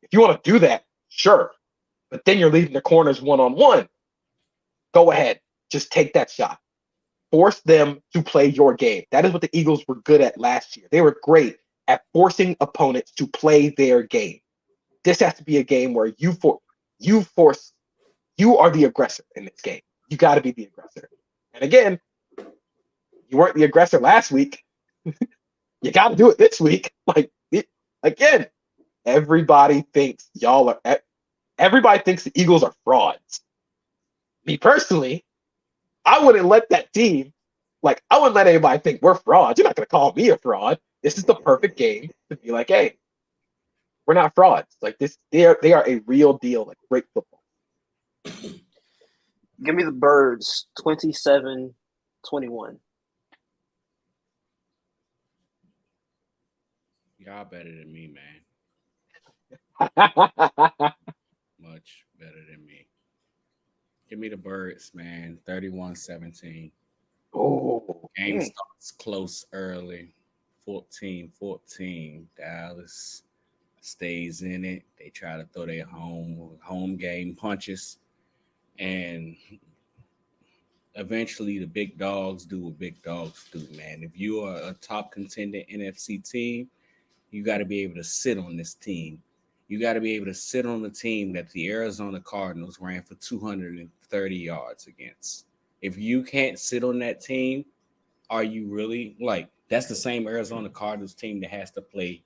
C: If you want to do that, sure. But then you're leaving the corners one-on-one. Go ahead. Just take that shot. Force them to play your game. That is what the Eagles were good at last year. They were great at forcing opponents to play their game. This has to be a game where you are the aggressor in this game. You got to be the aggressor. And again, you weren't the aggressor last week. You got to do it this week. Again, everybody thinks everybody thinks the Eagles are frauds. Me personally, I wouldn't let that team, I wouldn't let anybody think we're frauds. You're not going to call me a fraud. This is the perfect game to be like, hey, we're not frauds. They are a real deal, great football.
A: Give me the Birds, 27-21.
B: Y'all better than me, man. Much better than me. Give me the Birds, man. 31-17.
C: Oh,
B: Game starts close early. 14-14. Dallas stays in it. They try to throw their home game punches. And eventually the big dogs do what big dogs do, man. If you are a top contender NFC team, you got to be able to sit on this team. You got to be able to sit on the team that the Arizona Cardinals ran for 230 yards against. If you can't sit on that team, are you really that's the same Arizona Cardinals team that has to play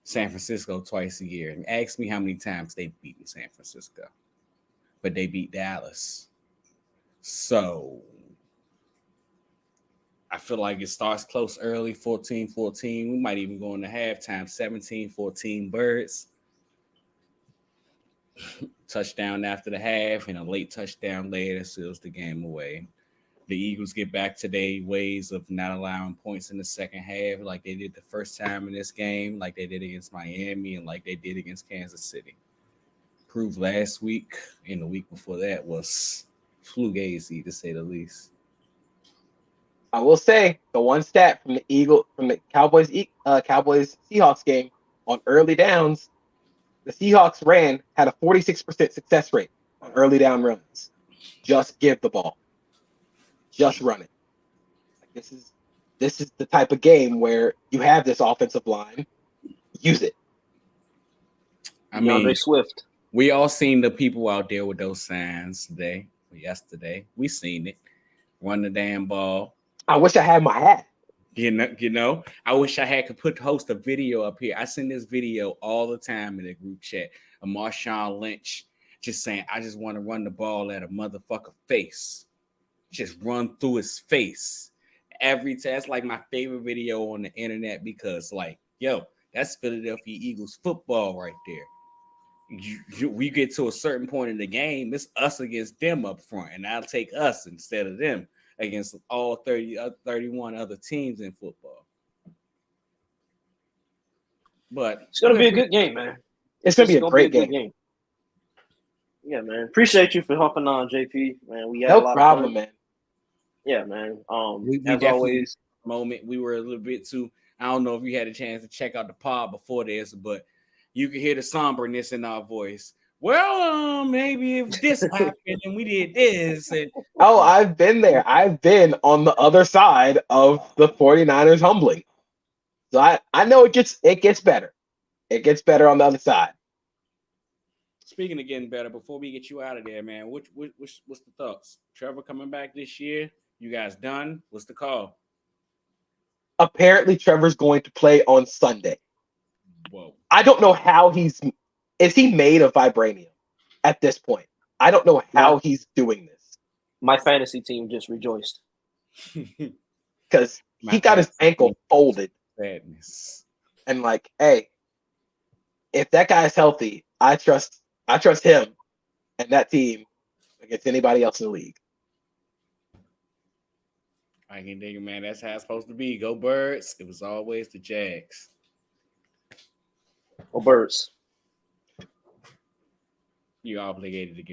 B: San Francisco twice a year? And ask me how many times they've beaten San Francisco. But they beat Dallas. So I feel like it starts close early, 14-14. We might even go into halftime, 17-14 Birds. Touchdown after the half and a late touchdown later seals the game away. The Eagles get back to their ways of not allowing points in the second half like they did the first time in this game, like they did against Miami and like they did against Kansas City. Proved last week and the week before that was fugazi, to say the least.
C: I will say the one stat from the Cowboys Seahawks game on early downs, the Seahawks had a 46% success rate on early down runs. Just give the ball. Just run it. This is the type of game where you have this offensive line. Use it.
B: I mean,
A: DeAndre Swift.
B: We all seen the people out there with those signs yesterday. We seen it. Run the damn ball.
C: I wish I had my hat.
B: You know, I wish I could host a video up here. I send this video all the time in the group chat of Marshawn Lynch just saying, I just want to run the ball at a motherfucker face. just run through his face every time. That's like my favorite video on the internet because, like, yo, that's Philadelphia Eagles football right there. We get to a certain point in the game, it's us against them up front, and I'll take us instead of them against all 31 other teams in football. But
A: it's gonna be a good game, man.
C: It's gonna be a great game.
A: Yeah, man. Appreciate you for hopping on, JP. Man, we had
C: No
A: a lot
C: problem,
A: of fun.
C: man.
A: Yeah, man.
B: We
A: as always,
B: moment we were a little bit too. I don't know if you had a chance to check out the pod before this, but you could hear the somberness in our voice. Well, maybe if this happened and we did this. And
C: Oh, I've been there. I've been on the other side of the 49ers humbling. So I know it gets better. It gets better on the other side.
B: Speaking of getting better, before we get you out of there, man, what's the thoughts? Trevor coming back this year? You guys done? What's the call?
C: Apparently, Trevor's going to play on Sunday.
B: Whoa.
C: I don't know how is he made of vibranium at this point? I don't know how he's doing this.
A: My fantasy team just rejoiced.
C: Because he got his ankle folded.
B: Sadness.
C: And like, hey, if that guy's healthy, I trust him and that team against anybody else in the league.
B: I can dig it, man. That's how it's supposed to be. Go Birds. It was always the Jags.
A: Go Birds.
B: You're obligated to give